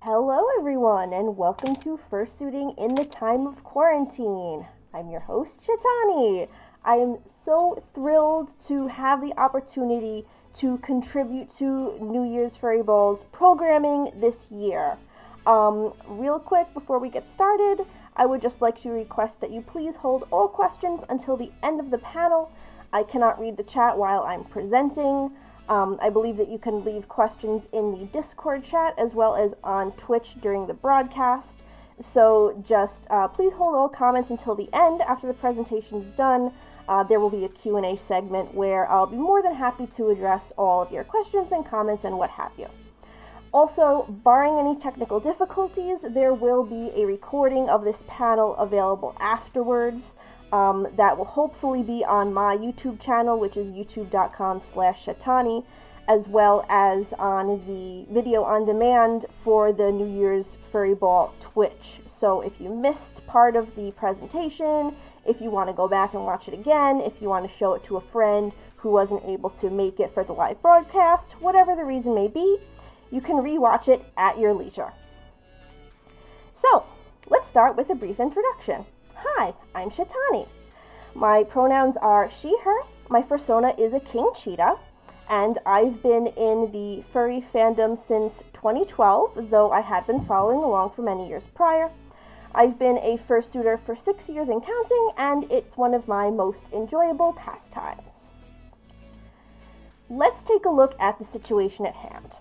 Hello everyone, and welcome to Fursuiting in the Time of Quarantine. I'm your host, Shetani. I am so thrilled to have the opportunity to contribute to New Year's Furry Ball's programming this year. Real quick, before we get started, I would just like to request that you please hold all questions until the end of the panel. I cannot read the chat while I'm presenting. I believe that you can leave questions in the Discord chat as well as on Twitch during the broadcast. So just please hold all comments until the end. After the presentation is done, there will be a Q&A segment where I'll be more than happy to address all of your questions and comments and what have you. Also, barring any technical difficulties, there will be a recording of this panel available afterwards. That will hopefully be on my YouTube channel, which is youtube.com/Shetani, as well as on the video on demand for the New Year's Furry Ball Twitch. So if you missed part of the presentation, if you want to go back and watch it again, if you want to show it to a friend who wasn't able to make it for the live broadcast, whatever the reason may be, you can rewatch it at your leisure. So, let's start with a brief introduction. Hi, I'm Shetani. My pronouns are she, her. My fursona is a king cheetah, and I've been in the furry fandom since 2012, though I had been following along for many years prior. I've been a fursuiter for 6 years and counting, and it's one of my most enjoyable pastimes. Let's take a look at the situation at hand.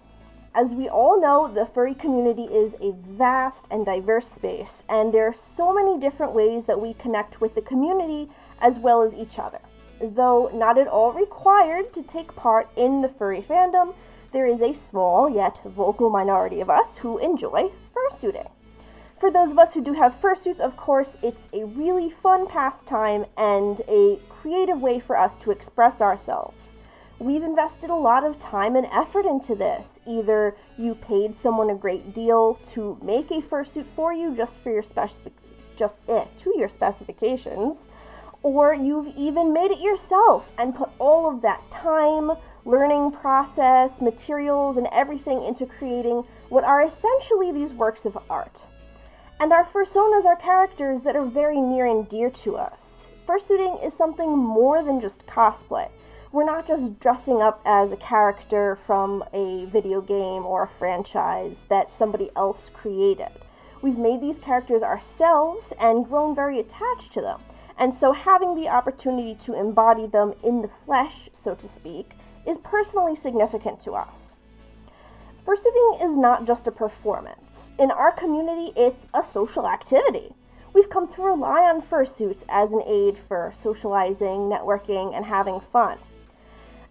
As we all know, the furry community is a vast and diverse space, and there are so many different ways that we connect with the community as well as each other. Though not at all required to take part in the furry fandom, there is a small yet vocal minority of us who enjoy fursuiting. For those of us who do have fursuits, of course, it's a really fun pastime and a creative way for us to express ourselves. We've invested a lot of time and effort into this. Either you paid someone a great deal to make a fursuit for you just for your to your specifications, or you've even made it yourself and put all of that time, learning process, materials, and everything into creating what are essentially these works of art. And our fursonas are characters that are very near and dear to us. Fursuiting is something more than just cosplay. We're not just dressing up as a character from a video game or a franchise that somebody else created. We've made these characters ourselves and grown very attached to them. And so having the opportunity to embody them in the flesh, so to speak, is personally significant to us. Fursuiting is not just a performance. In our community, it's a social activity. We've come to rely on fursuits as an aid for socializing, networking, and having fun.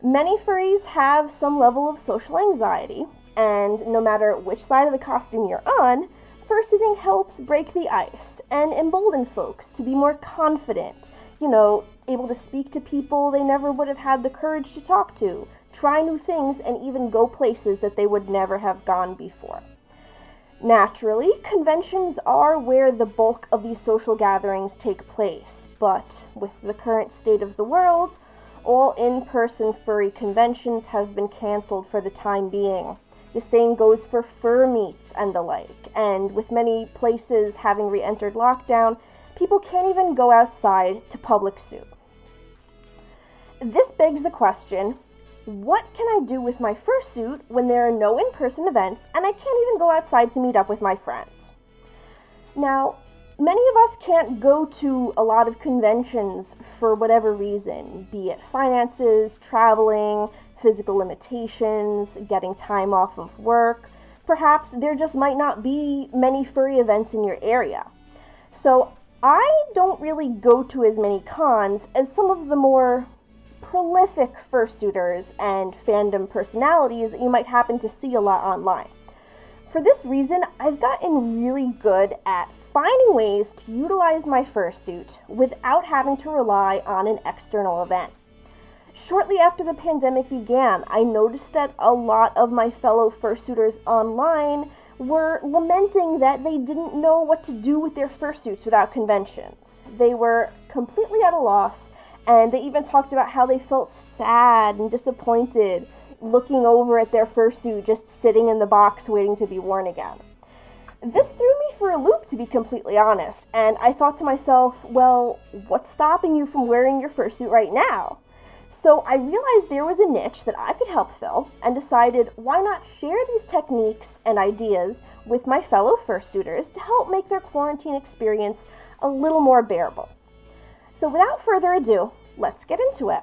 Many furries have some level of social anxiety, and no matter which side of the costume you're on, fursuiting helps break the ice and embolden folks to be more confident, able to speak to people they never would have had the courage to talk to, try new things, and even go places that they would never have gone before. Naturally, conventions are where the bulk of these social gatherings take place, but with the current state of the world, all in-person furry conventions have been canceled for the time being. The same goes for fur meets and the like, and with many places having re-entered lockdown, people can't even go outside to public suit. This begs the question, what can I do with my fursuit when there are no in-person events and I can't even go outside to meet up with my friends? Now, many of us can't go to a lot of conventions for whatever reason, be it finances, traveling, physical limitations, getting time off of work. Perhaps there just might not be many furry events in your area. So I don't really go to as many cons as some of the more prolific fursuiters and fandom personalities that you might happen to see a lot online. For this reason, I've gotten really good at finding ways to utilize my fursuit without having to rely on an external event. Shortly after the pandemic began, I noticed that a lot of my fellow fursuiters online were lamenting that they didn't know what to do with their fursuits without conventions. They were completely at a loss, and they even talked about how they felt sad and disappointed looking over at their fursuit just sitting in the box waiting to be worn again. This threw me for a loop, to be completely honest, and I thought to myself, well, what's stopping you from wearing your fursuit right now? So I realized there was a niche that I could help fill and decided why not share these techniques and ideas with my fellow fursuiters to help make their quarantine experience a little more bearable. So without further ado, let's get into it.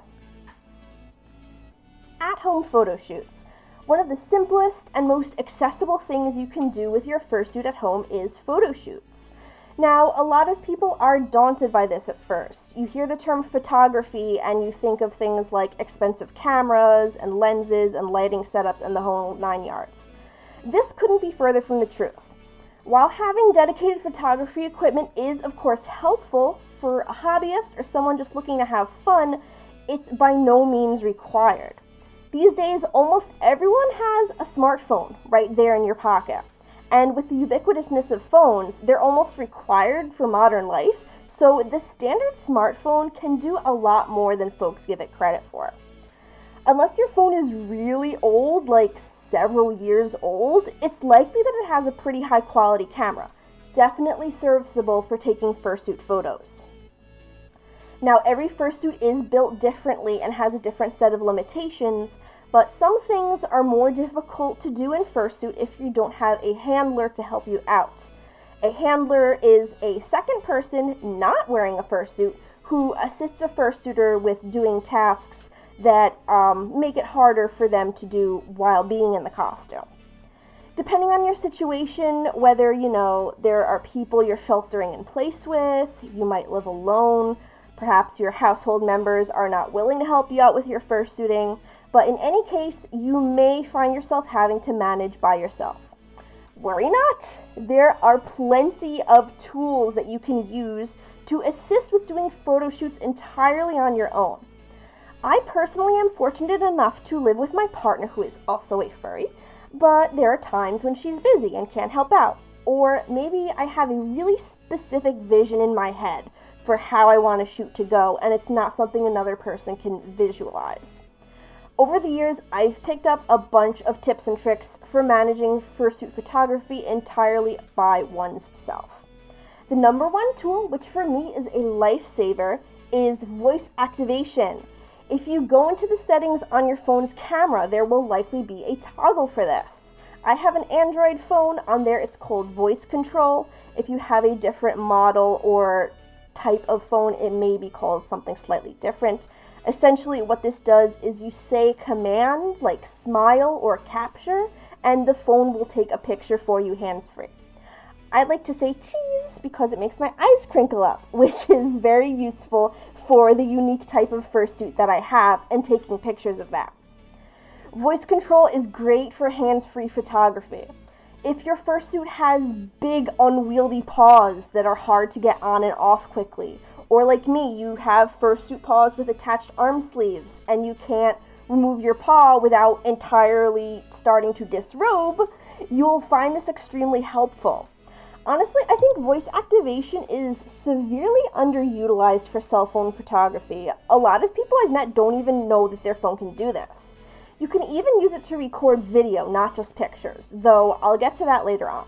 At-home photo shoots. One of the simplest and most accessible things you can do with your fursuit at home is photo shoots. Now, a lot of people are daunted by this at first. You hear the term photography and you think of things like expensive cameras and lenses and lighting setups and the whole 9 yards. This couldn't be further from the truth. While having dedicated photography equipment is, of course, helpful for a hobbyist or someone just looking to have fun, it's by no means required. These days, almost everyone has a smartphone right there in your pocket. And with the ubiquitousness of phones, they're almost required for modern life, so the standard smartphone can do a lot more than folks give it credit for. Unless your phone is really old, like several years old, it's likely that it has a pretty high quality camera, definitely serviceable for taking fursuit photos. Now, every fursuit is built differently and has a different set of limitations, but some things are more difficult to do in fursuit if you don't have a handler to help you out. A handler is a second person not wearing a fursuit who assists a fursuiter with doing tasks that make it harder for them to do while being in the costume. Depending on your situation, whether, there are people you're sheltering in place with, you might live alone, perhaps your household members are not willing to help you out with your fursuiting, but in any case, you may find yourself having to manage by yourself. Worry not! There are plenty of tools that you can use to assist with doing photo shoots entirely on your own. I personally am fortunate enough to live with my partner who is also a furry, but there are times when she's busy and can't help out. Or maybe I have a really specific vision in my head for how I want a shoot to go, and it's not something another person can visualize. Over the years, I've picked up a bunch of tips and tricks for managing fursuit photography entirely by one's self. The number one tool, which for me is a lifesaver, is voice activation. If you go into the settings on your phone's camera, there will likely be a toggle for this. I have an Android phone. On there it's called voice control. If you have a different model or type of phone, it may be called something slightly different. Essentially what this does is you say command like smile or capture and the phone will take a picture for you hands-free. I like to say cheese because it makes my eyes crinkle up, which is very useful for the unique type of fursuit that I have and taking pictures of that. Voice control is great for hands-free photography. If your fursuit has big unwieldy paws that are hard to get on and off quickly, or like me, you have fursuit paws with attached arm sleeves and you can't remove your paw without entirely starting to disrobe, you'll find this extremely helpful. Honestly, I think voice activation is severely underutilized for cell phone photography. A lot of people I've met don't even know that their phone can do this. You can even use it to record video, not just pictures, though I'll get to that later on.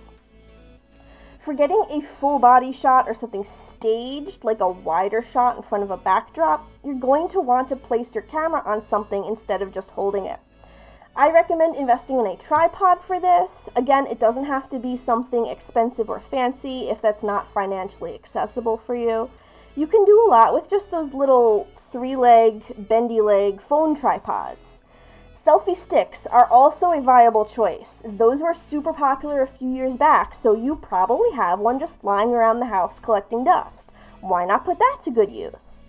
For getting a full body shot or something staged, like a wider shot in front of a backdrop, you're going to want to place your camera on something instead of just holding it. I recommend investing in a tripod for this. Again, it doesn't have to be something expensive or fancy if that's not financially accessible for you. You can do a lot with just those little 3-leg, bendy leg phone tripods. Selfie sticks are also a viable choice. Those were super popular a few years back, so you probably have one just lying around the house collecting dust. Why not put that to good use?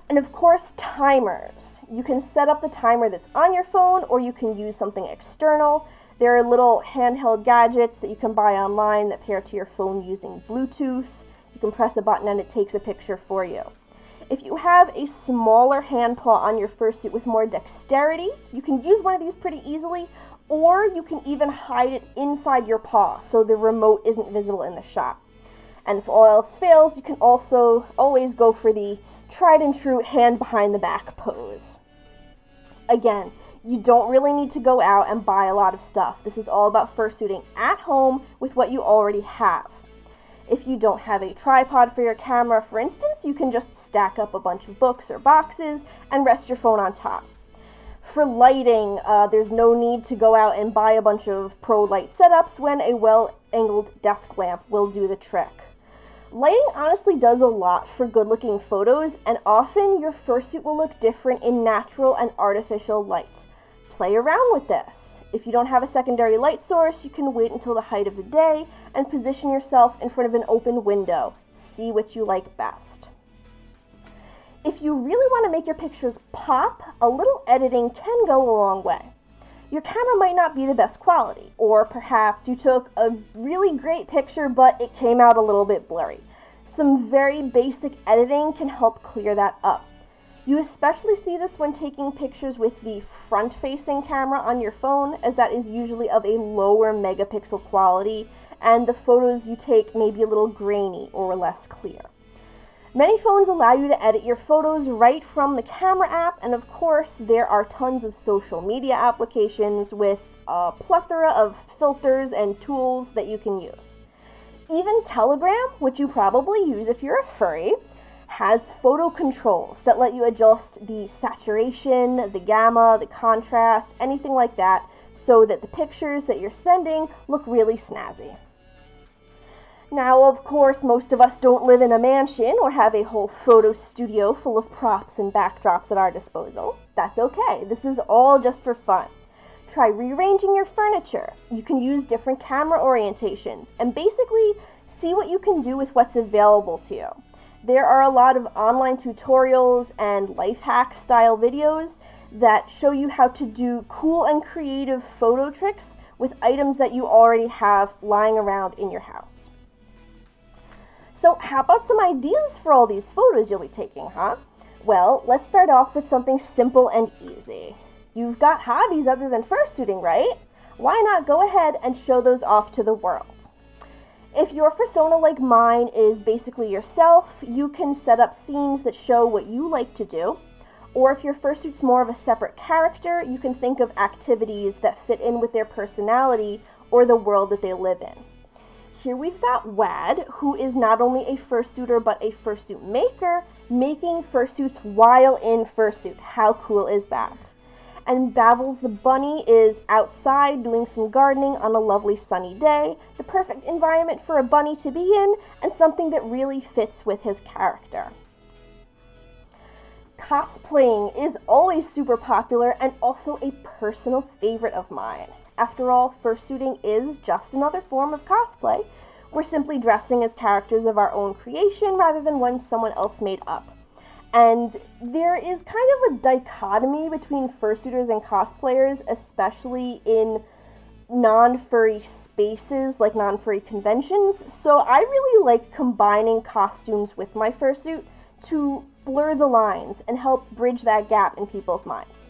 And of course, timers. You can set up the timer that's on your phone, or you can use something external. There are little handheld gadgets that you can buy online that pair to your phone using Bluetooth. You can press a button and it takes a picture for you. If you have a smaller hand paw on your fursuit with more dexterity, you can use one of these pretty easily, or you can even hide it inside your paw so the remote isn't visible in the shot. And if all else fails, you can also always go for the tried and true hand behind the back pose. Again, You don't really need to go out and buy a lot of stuff. This is all about fursuiting at home with what you already have. If you don't have a tripod for your camera, for instance, you can just stack up a bunch of books or boxes and rest your phone on top. For lighting, there's no need to go out and buy a bunch of pro light setups when a well-angled desk lamp will do the trick. Lighting honestly does a lot for good-looking photos, and often your fursuit will look different in natural and artificial light. Play around with this. If you don't have a secondary light source, you can wait until the height of the day and position yourself in front of an open window. See what you like best. If you really want to make your pictures pop, a little editing can go a long way. Your camera might not be the best quality, or perhaps you took a really great picture but it came out a little bit blurry. Some very basic editing can help clear that up. You especially see this when taking pictures with the front-facing camera on your phone, as that is usually of a lower megapixel quality, and the photos you take may be a little grainy or less clear. Many phones allow you to edit your photos right from the camera app, and of course there are tons of social media applications with a plethora of filters and tools that you can use. Even Telegram, which you probably use if you're a furry, has photo controls that let you adjust the saturation, the gamma, the contrast, anything like that, so that the pictures that you're sending look really snazzy. Now, of course, most of us don't live in a mansion or have a whole photo studio full of props and backdrops at our disposal. That's okay. This is all just for fun. Try rearranging your furniture. You can use different camera orientations and basically see what you can do with what's available to you. There are a lot of online tutorials and life hack style videos that show you how to do cool and creative photo tricks with items that you already have lying around in your house. So how about some ideas for all these photos you'll be taking, huh? Well, let's start off with something simple and easy. You've got hobbies other than fursuiting, right? Why not go ahead and show those off to the world? If your persona, like mine, is basically yourself, you can set up scenes that show what you like to do. Or if your fursuit's more of a separate character, you can think of activities that fit in with their personality or the world that they live in. Here we've got Wad, who is not only a fursuiter but a fursuit maker, making fursuits while in fursuit. How cool is that? And Babbles the bunny is outside doing some gardening on a lovely sunny day, the perfect environment for a bunny to be in, and something that really fits with his character. Cosplaying is always super popular and also a personal favorite of mine. After all, fursuiting is just another form of cosplay. We're simply dressing as characters of our own creation rather than ones someone else made up. And there is kind of a dichotomy between fursuiters and cosplayers, especially in non-furry spaces, like non-furry conventions. So I really like combining costumes with my fursuit to blur the lines and help bridge that gap in people's minds.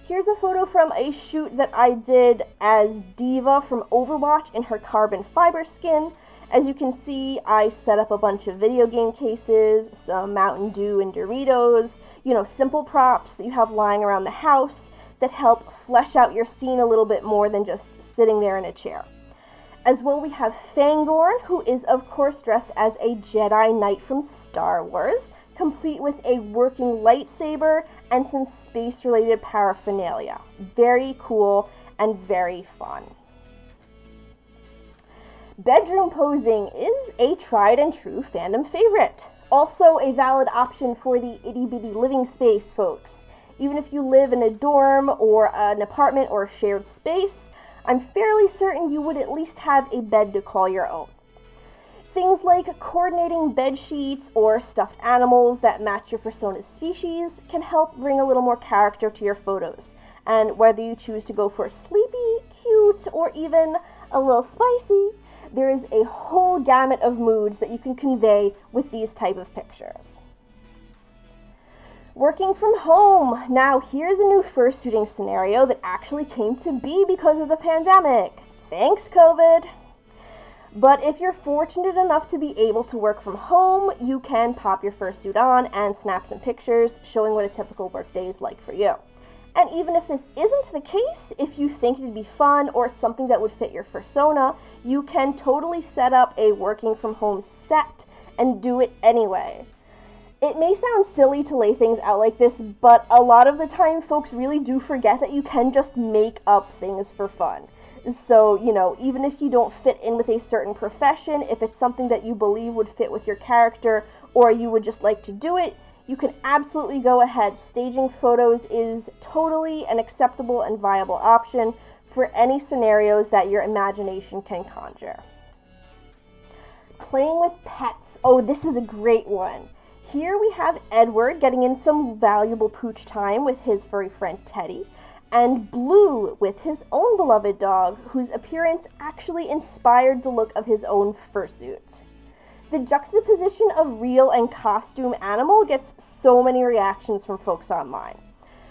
Here's a photo from a shoot that I did as Diva from Overwatch in her carbon fiber skin. As you can see, I set up a bunch of video game cases, some Mountain Dew and Doritos, simple props that you have lying around the house that help flesh out your scene a little bit more than just sitting there in a chair. As well, we have Fangorn, who is of course dressed as a Jedi Knight from Star Wars, complete with a working lightsaber and some space-related paraphernalia. Very cool and very fun. Bedroom posing is a tried and true fandom favorite. Also a valid option for the itty-bitty living space folks. Even if you live in a dorm or an apartment or a shared space, I'm fairly certain you would at least have a bed to call your own. Things like coordinating bed sheets or stuffed animals that match your persona's species can help bring a little more character to your photos. And whether you choose to go for sleepy, cute, or even a little spicy, there is a whole gamut of moods that you can convey with these type of pictures. Working from home. Now here's a new fursuiting scenario that actually came to be because of the pandemic. Thanks, COVID. But if you're fortunate enough to be able to work from home, you can pop your fursuit on and snap some pictures showing what a typical workday is like for you. And even if this isn't the case, if you think it'd be fun or it's something that would fit your fursona, you can totally set up a working from home set and do it anyway. It may sound silly to lay things out like this, but a lot of the time folks really do forget that you can just make up things for fun. So, even if you don't fit in with a certain profession, if it's something that you believe would fit with your character or you would just like to do it, you can absolutely go ahead. Staging photos is totally an acceptable and viable option for any scenarios that your imagination can conjure. Playing with pets. Oh, this is a great one. Here we have Edward getting in some valuable pooch time with his furry friend Teddy, and Blue with his own beloved dog, whose appearance actually inspired the look of his own fursuit. The juxtaposition of real and costume animal gets so many reactions from folks online.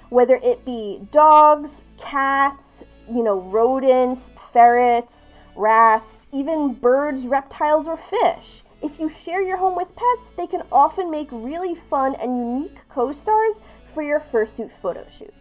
Whether it be dogs, cats, rodents, ferrets, rats, even birds, reptiles, or fish. If you share your home with pets, they can often make really fun and unique co-stars for your fursuit photo shoots.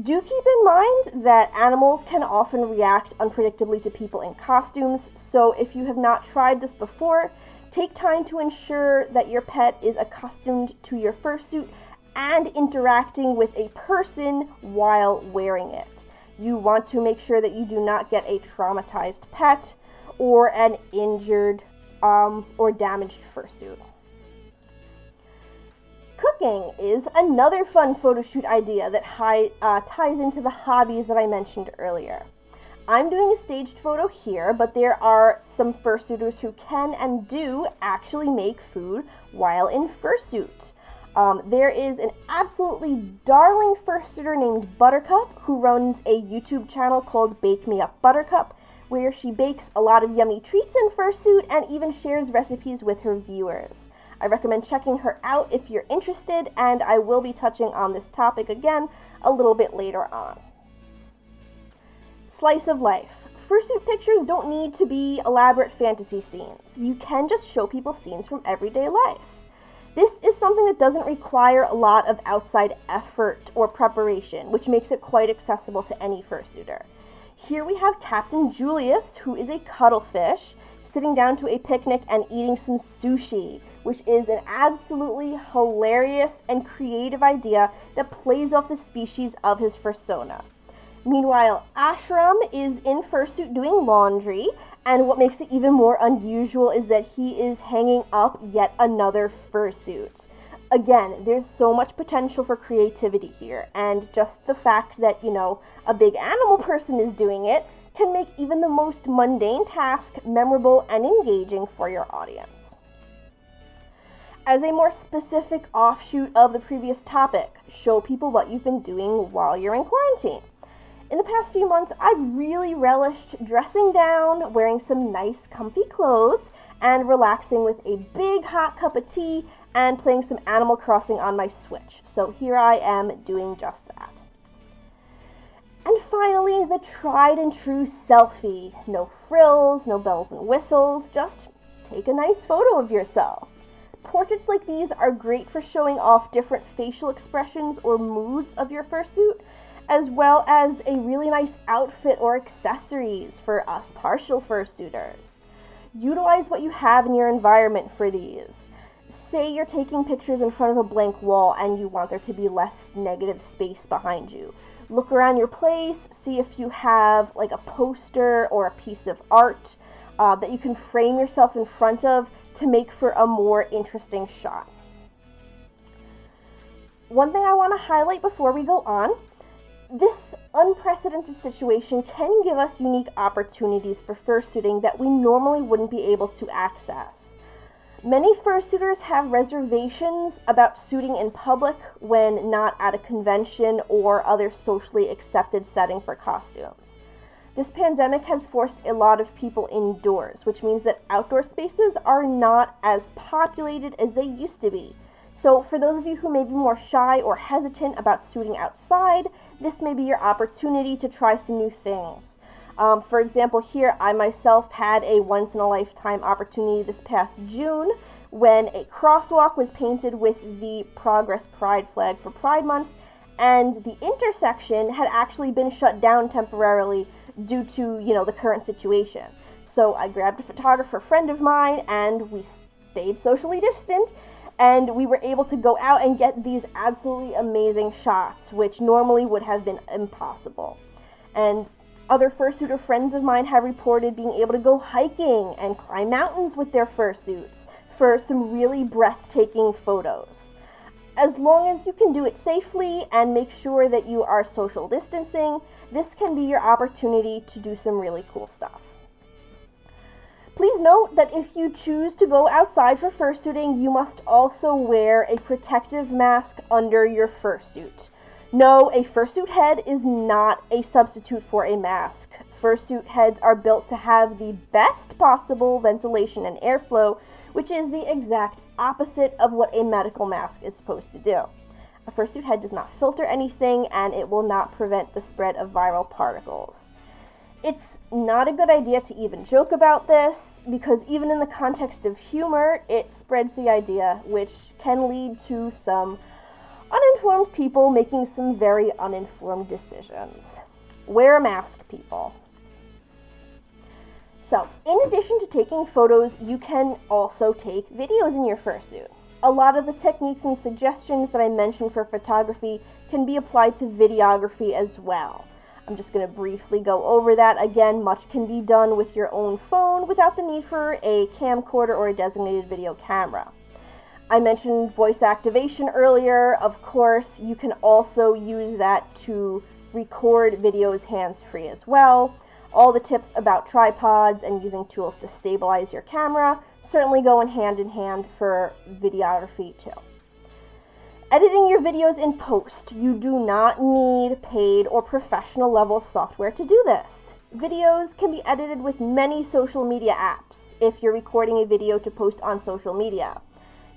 Do keep in mind that animals can often react unpredictably to people in costumes, so if you have not tried this before, take time to ensure that your pet is accustomed to your fursuit and interacting with a person while wearing it. You want to make sure that you do not get a traumatized pet or an injured or damaged fursuit. Cooking is another fun photo shoot idea that ties into the hobbies that I mentioned earlier. I'm doing a staged photo here, but there are some fursuiters who can and do actually make food while in fursuit. There is an absolutely darling fursuiter named Buttercup who runs a YouTube channel called Bake Me Up Buttercup, where she bakes a lot of yummy treats in fursuit and even shares recipes with her viewers. I recommend checking her out if you're interested, and I will be touching on this topic again a little bit later on. Slice of life. Fursuit pictures don't need to be elaborate fantasy scenes. You can just show people scenes from everyday life. This is something that doesn't require a lot of outside effort or preparation, which makes it quite accessible to any fursuiter. Here we have Captain Julius, who is a cuttlefish, sitting down to a picnic and eating some sushi, which is an absolutely hilarious and creative idea that plays off the species of his fursona. Meanwhile, Ashram is in fursuit doing laundry, and what makes it even more unusual is that he is hanging up yet another fursuit. Again, there's so much potential for creativity here, and just the fact that, a big animal person is doing it can make even the most mundane task memorable and engaging for your audience. As a more specific offshoot of the previous topic, show people what you've been doing while you're in quarantine. In the past few months, I've really relished dressing down, wearing some nice comfy clothes, and relaxing with a big hot cup of tea and playing some Animal Crossing on my Switch. So here I am doing just that. And finally, the tried and true selfie. No frills, no bells and whistles, just take a nice photo of yourself. Portraits like these are great for showing off different facial expressions or moods of your fursuit, as well as a really nice outfit or accessories for us partial fursuiters. Utilize what you have in your environment for these. Say you're taking pictures in front of a blank wall and you want there to be less negative space behind you. Look around your place, see if you have like a poster or a piece of art that you can frame yourself in front of to make for a more interesting shot. One thing I want to highlight before we go on, this unprecedented situation can give us unique opportunities for fursuiting that we normally wouldn't be able to access. Many fursuiters have reservations about suiting in public when not at a convention or other socially accepted setting for costumes. This pandemic has forced a lot of people indoors, which means that outdoor spaces are not as populated as they used to be. So for those of you who may be more shy or hesitant about suiting outside, this may be your opportunity to try some new things. For example, here I myself had a once-in-a-lifetime opportunity this past June when a crosswalk was painted with the Progress Pride flag for Pride Month, and the intersection had actually been shut down temporarily due to, the current situation. So I grabbed a photographer friend of mine, and we stayed socially distant, and we were able to go out and get these absolutely amazing shots, which normally would have been impossible. And other fursuiter friends of mine have reported being able to go hiking and climb mountains with their fursuits for some really breathtaking photos. As long as you can do it safely and make sure that you are social distancing, this can be your opportunity to do some really cool stuff. Please note that if you choose to go outside for fursuiting, you must also wear a protective mask under your fursuit. No, a fursuit head is not a substitute for a mask. Fursuit heads are built to have the best possible ventilation and airflow, which is the exact opposite of what a medical mask is supposed to do. A fursuit head does not filter anything, and it will not prevent the spread of viral particles. It's not a good idea to even joke about this, because even in the context of humor, it spreads the idea, which can lead to some uninformed people making some very uninformed decisions. Wear a mask, people. So, in addition to taking photos, you can also take videos in your fursuit. A lot of the techniques and suggestions that I mentioned for photography can be applied to videography as well. I'm just going to briefly go over that. Again, much can be done with your own phone without the need for a camcorder or a designated video camera. I mentioned voice activation earlier. Of course, you can also use that to record videos hands-free as well. All the tips about tripods and using tools to stabilize your camera certainly go in hand for videography too. Editing your videos in post. You do not need paid or professional level software to do this. Videos can be edited with many social media apps if you're recording a video to post on social media.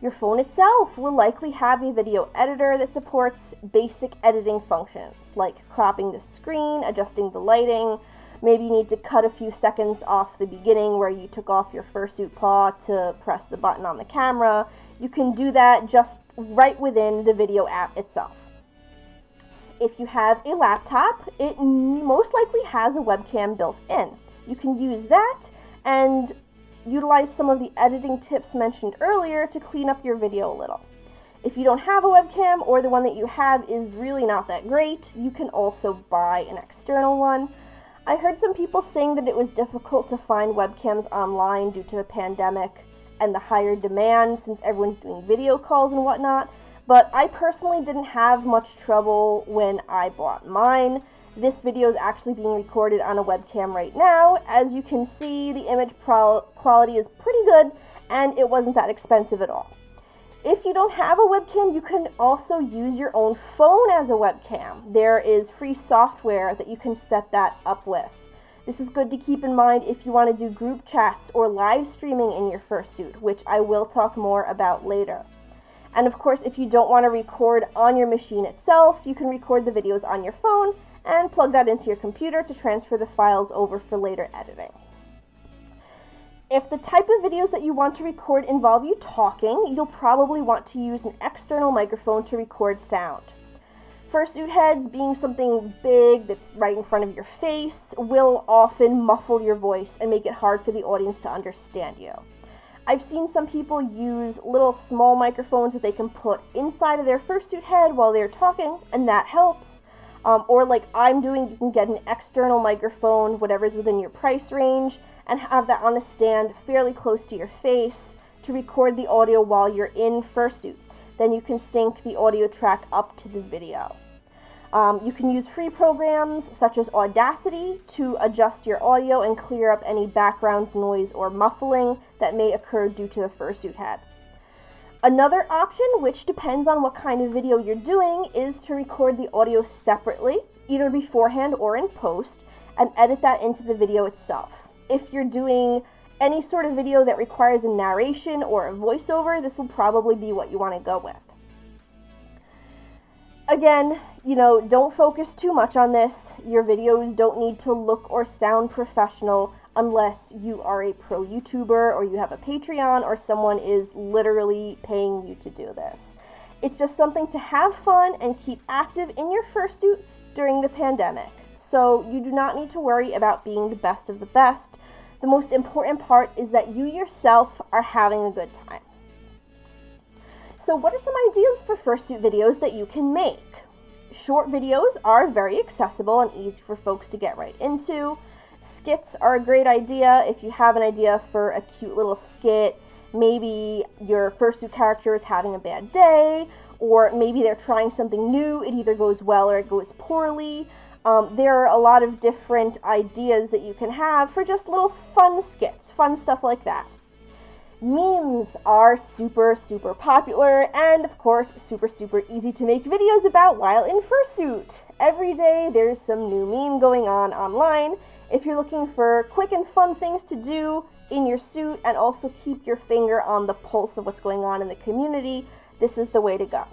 Your phone itself will likely have a video editor that supports basic editing functions, like cropping the screen, adjusting the lighting. Maybe you need to cut a few seconds off the beginning where you took off your fursuit paw to press the button on the camera. You can do that just right within the video app itself. If you have a laptop, it most likely has a webcam built in. You can use that and utilize some of the editing tips mentioned earlier to clean up your video a little. If you don't have a webcam, or the one that you have is really not that great, you can also buy an external one. I heard some people saying that it was difficult to find webcams online due to the pandemic and the higher demand since everyone's doing video calls and whatnot, but I personally didn't have much trouble when I bought mine. This video is actually being recorded on a webcam right now. As you can see, the image quality is pretty good, and it wasn't that expensive at all. If you don't have a webcam, you can also use your own phone as a webcam. There is free software that you can set that up with. This is good to keep in mind if you want to do group chats or live streaming in your fursuit, which I will talk more about later. And of course, if you don't want to record on your machine itself, you can record the videos on your phone and plug that into your computer to transfer the files over for later editing. If the type of videos that you want to record involve you talking, you'll probably want to use an external microphone to record sound. Fursuit heads, being something big that's right in front of your face, will often muffle your voice and make it hard for the audience to understand you. I've seen some people use little small microphones that they can put inside of their fursuit head while they're talking, and that helps. Or like I'm doing, you can get an external microphone, whatever's within your price range, and have that on a stand fairly close to your face to record the audio while you're in fursuit. Then you can sync the audio track up to the video. You can use free programs such as Audacity to adjust your audio and clear up any background noise or muffling that may occur due to the fursuit head. Another option, which depends on what kind of video you're doing, is to record the audio separately, either beforehand or in post, and edit that into the video itself. If you're doing any sort of video that requires a narration or a voiceover, this will probably be what you want to go with. Again, don't focus too much on this. Your videos don't need to look or sound professional unless you are a pro YouTuber or you have a Patreon or someone is literally paying you to do this. It's just something to have fun and keep active in your fursuit during the pandemic. So you do not need to worry about being the best of the best. The most important part is that you yourself are having a good time. So what are some ideas for fursuit videos that you can make? Short videos are very accessible and easy for folks to get right into. Skits are a great idea if you have an idea for a cute little skit. Maybe your fursuit character is having a bad day, or maybe they're trying something new. It either goes well or it goes poorly. There are a lot of different ideas that you can have for just little fun skits, fun stuff like that. Memes are super popular and of course super easy to make videos about while in fursuit. Every day there's some new meme going on online. If you're looking for quick and fun things to do in your suit and also keep your finger on the pulse of what's going on in the community, this is the way to go.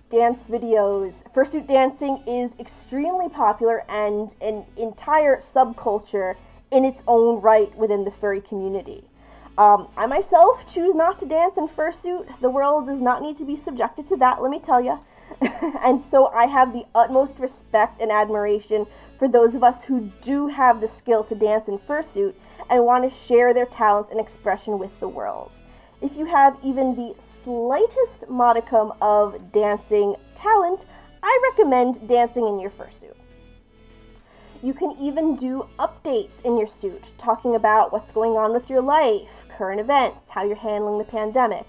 Dance videos. Fursuit dancing is extremely popular and an entire subculture in its own right within the furry community. I myself choose not to dance in fursuit. The world does not need to be subjected to that, let me tell you. And so I have the utmost respect and admiration for those of us who do have the skill to dance in fursuit and want to share their talents and expression with the world. If you have even the slightest modicum of dancing talent, I recommend dancing in your fursuit. You can even do updates in your suit, talking about what's going on with your life, current events, how you're handling the pandemic,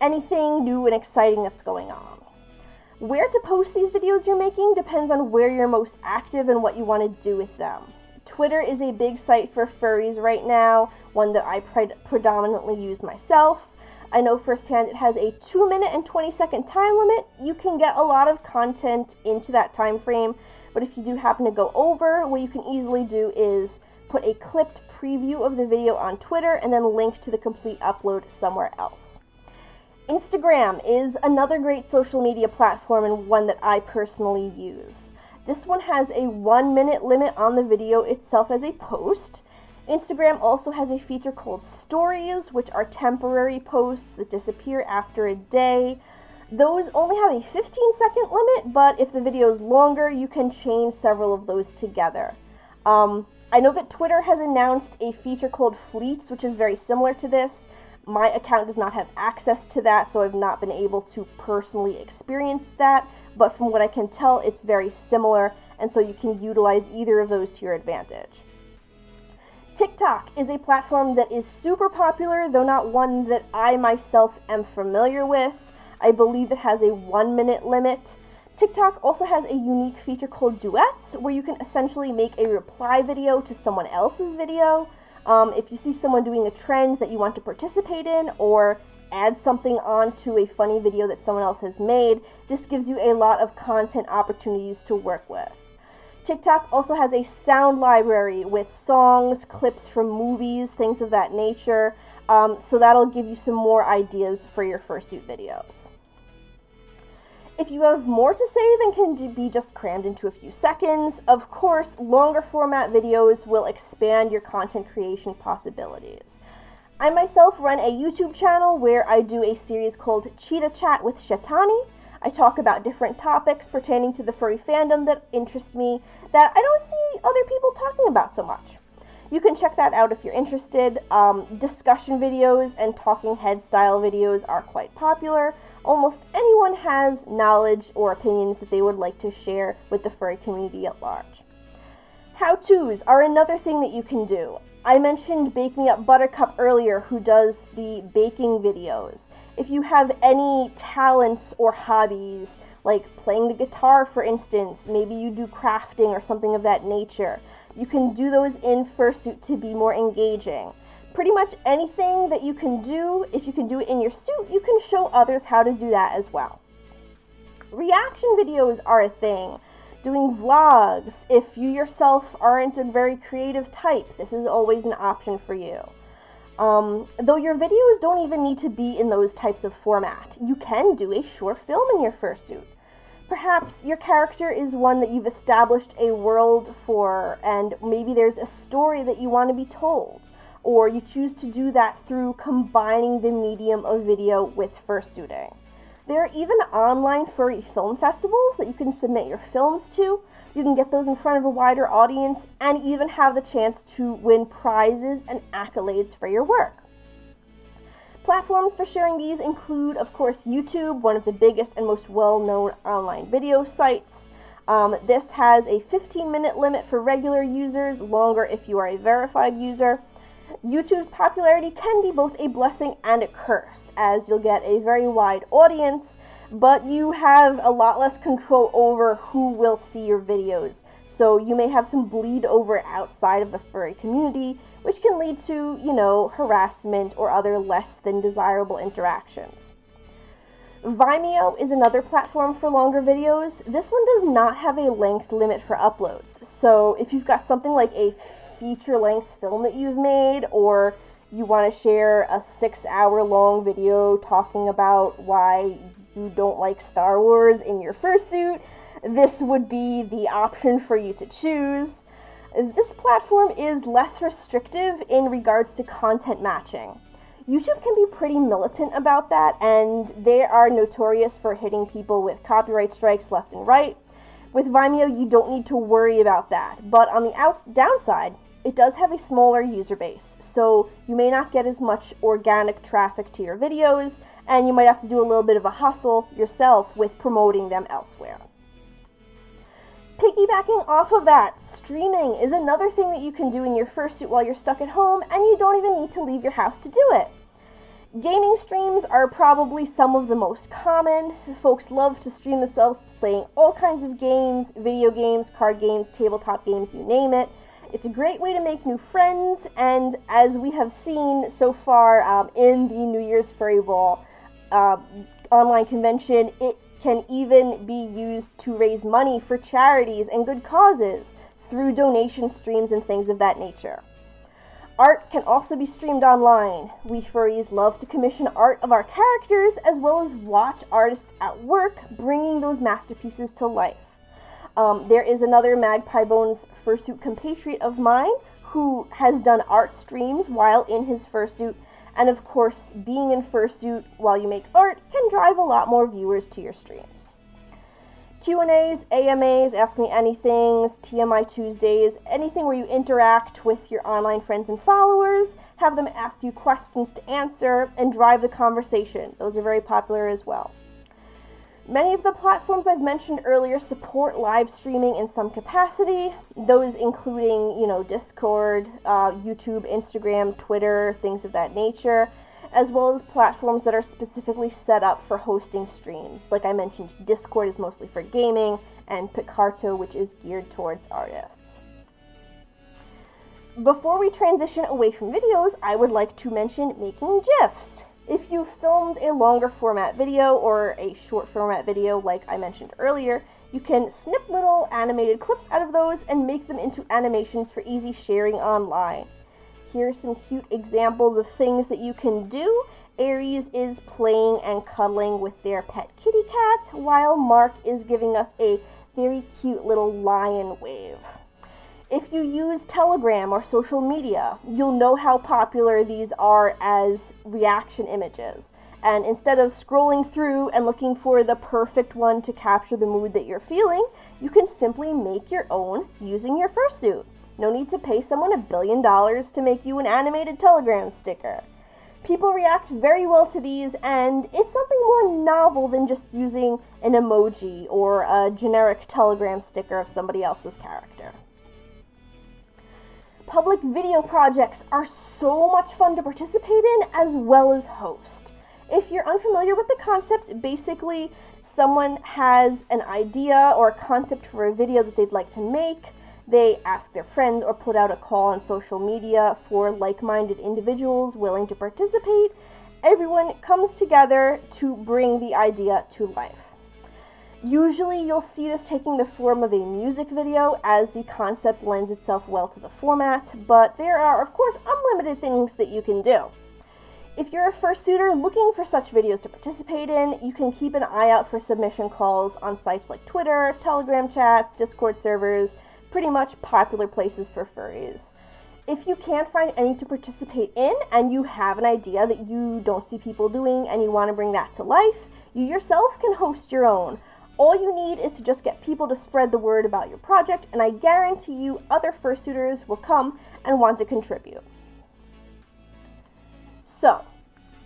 anything new and exciting that's going on. Where to post these videos you're making depends on where you're most active and what you want to do with them. Twitter is a big site for furries right now, one that I predominantly use myself. I know firsthand it has a 2-minute and 20-second time limit. You can get a lot of content into that time frame, but if you do happen to go over, what you can easily do is put a clipped preview of the video on Twitter and then link to the complete upload somewhere else. Instagram is another great social media platform and one that I personally use. This one has a 1-minute limit on the video itself as a post. Instagram also has a feature called Stories, which are temporary posts that disappear after a day. Those only have a 15-second limit, but if the video is longer, you can chain several of those together. I know that Twitter has announced a feature called Fleets, which is very similar to this. My account does not have access to that, so I've not been able to personally experience that, but from what I can tell, it's very similar, and so you can utilize either of those to your advantage. TikTok is a platform that is super popular, though not one that I myself am familiar with. I believe it has a 1-minute limit. TikTok also has a unique feature called Duets, where you can essentially make a reply video to someone else's video. If you see someone doing a trend that you want to participate in, or add something onto a funny video that someone else has made, this gives you a lot of content opportunities to work with. TikTok also has a sound library with songs, clips from movies, things of that nature, so that'll give you some more ideas for your fursuit videos. If you have more to say than can be just crammed into a few seconds, of course, longer format videos will expand your content creation possibilities. I myself run a YouTube channel where I do a series called Cheetah Chat with Shetani. I talk about different topics pertaining to the furry fandom that interest me that I don't see other people talking about so much. You can check that out if you're interested. Discussion videos and talking head style videos are quite popular. Almost anyone has knowledge or opinions that they would like to share with the furry community at large. How-tos are another thing that you can do. I mentioned Bake Me Up Buttercup earlier, who does the baking videos. If you have any talents or hobbies, like playing the guitar for instance, maybe you do crafting or something of that nature, you can do those in fursuit to be more engaging. Pretty much anything that you can do, if you can do it in your suit, you can show others how to do that as well. Reaction videos are a thing. Doing vlogs, if you yourself aren't a very creative type, this is always an option for you. Though your videos don't even need to be in those types of format, you can do a short film in your fursuit. Perhaps your character is one that you've established a world for, and maybe there's a story that you want to be told, or you choose to do that through combining the medium of video with fursuiting. There are even online furry film festivals that you can submit your films to. You can get those in front of a wider audience and even have the chance to win prizes and accolades for your work. Platforms for sharing these include, of course, YouTube, one of the biggest and most well-known online video sites. This has a 15-minute limit for regular users, longer if you are a verified user. YouTube's popularity can be both a blessing and a curse, as you'll get a very wide audience, but you have a lot less control over who will see your videos. So you may have some bleed over outside of the furry community, which can lead to, harassment or other less than desirable interactions. Vimeo is another platform for longer videos. This one does not have a length limit for uploads. So if you've got something like a feature-length film that you've made, or you want to share a 6-hour-long video talking about why you don't like Star Wars in your fursuit, this would be the option for you to choose. This platform is less restrictive in regards to content matching. YouTube can be pretty militant about that, and they are notorious for hitting people with copyright strikes left and right. With Vimeo, you don't need to worry about that, but on the downside, it does have a smaller user base, so you may not get as much organic traffic to your videos, and you might have to do a little bit of a hustle yourself with promoting them elsewhere. Piggybacking off of that, streaming is another thing that you can do in your fursuit while you're stuck at home, and you don't even need to leave your house to do it. Gaming streams are probably some of the most common. Folks love to stream themselves playing all kinds of games, video games, card games, tabletop games, you name it. It's a great way to make new friends, and as we have seen so far in the New Year's Furry Ball online convention, it can even be used to raise money for charities and good causes through donation streams and things of that nature. Art can also be streamed online. We furries love to commission art of our characters as well as watch artists at work bringing those masterpieces to life. There is another Magpie Bones fursuit compatriot of mine who has done art streams while in his fursuit, and of course, being in fursuit while you make art can drive a lot more viewers to your streams. Q&As, AMAs, Ask Me Anythings, TMI Tuesdays, anything where you interact with your online friends and followers, have them ask you questions to answer, and drive the conversation. Those are very popular as well. Many of the platforms I've mentioned earlier support live streaming in some capacity, those including, Discord, YouTube, Instagram, Twitter, things of that nature, as well as platforms that are specifically set up for hosting streams. Like I mentioned, Discord is mostly for gaming, and Picarto, which is geared towards artists. Before we transition away from videos, I would like to mention making GIFs. If you filmed a longer format video or a short format video like I mentioned earlier, you can snip little animated clips out of those and make them into animations for easy sharing online. Here are some cute examples of things that you can do. Aries is playing and cuddling with their pet kitty cat, while Mark is giving us a very cute little lion wave. If you use Telegram or social media, you'll know how popular these are as reaction images. And instead of scrolling through and looking for the perfect one to capture the mood that you're feeling, you can simply make your own using your fursuit. No need to pay someone $1 billion to make you an animated Telegram sticker. People react very well to these, and it's something more novel than just using an emoji or a generic Telegram sticker of somebody else's character. Public video projects are so much fun to participate in as well as host. If you're unfamiliar with the concept, basically someone has an idea or a concept for a video that they'd like to make. They ask their friends or put out a call on social media for like-minded individuals willing to participate. Everyone comes together to bring the idea to life. Usually you'll see this taking the form of a music video as the concept lends itself well to the format, but there are, of course, unlimited things that you can do. If you're a fursuiter looking for such videos to participate in, you can keep an eye out for submission calls on sites like Twitter, Telegram chats, Discord servers, pretty much popular places for furries. If you can't find any to participate in and you have an idea that you don't see people doing and you want to bring that to life, You yourself can host your own. All you need is to just get people to spread the word about your project, and I guarantee you other fursuiters will come and want to contribute. So,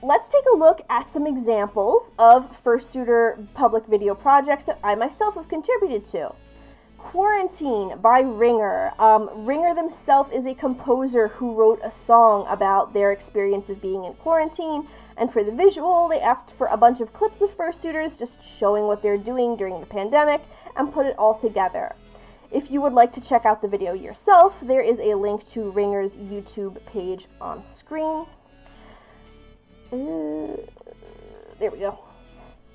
let's take a look at some examples of fursuiter public video projects that I myself have contributed to. Quarantine by Ringer. Ringer themselves is a composer who wrote a song about their experience of being in quarantine, and for the visual, they asked for a bunch of clips of fursuiters just showing what they're doing during the pandemic and put it all together. If you would like to check out the video yourself, there is a link to Ringer's YouTube page on screen. There we go.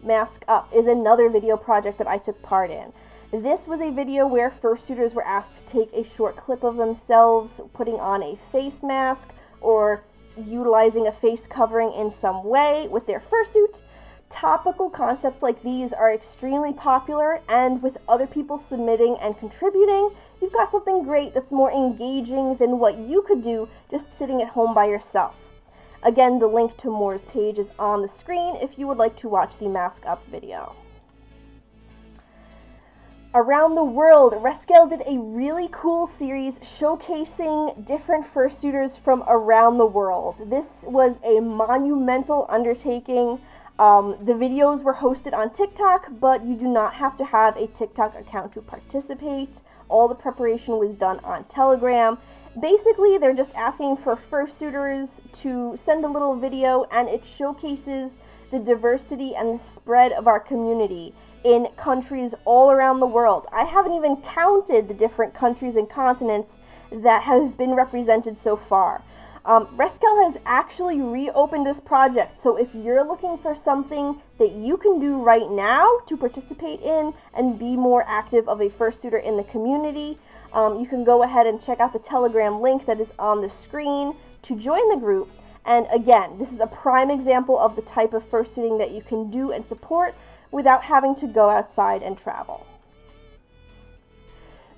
Mask Up is another video project that I took part in. This was a video where fursuiters were asked to take a short clip of themselves putting on a face mask or utilizing a face covering in some way with their fursuit. Topical concepts like these are extremely popular, and with other people submitting and contributing, you've got something great that's more engaging than what you could do just sitting at home by yourself. Again, the link to Moore's page is on the screen if you would like to watch the Mask Up video. Around the world, Rescale did a really cool series showcasing different fursuiters from around the world. This was a monumental undertaking. The videos were hosted on TikTok, but you do not have to have a TikTok account to participate. All the preparation was done on Telegram. Basically, they're just asking for fursuiters to send a little video, and it showcases the diversity and the spread of our community in countries all around the world. I haven't even counted the different countries and continents that have been represented so far. Rescale has actually reopened this project, so if you're looking for something that you can do right now to participate in and be more active of a fursuiter in the community, you can go ahead and check out the Telegram link that is on the screen to join the group. And again, this is a prime example of the type of fursuiting that you can do and support without having to go outside and travel.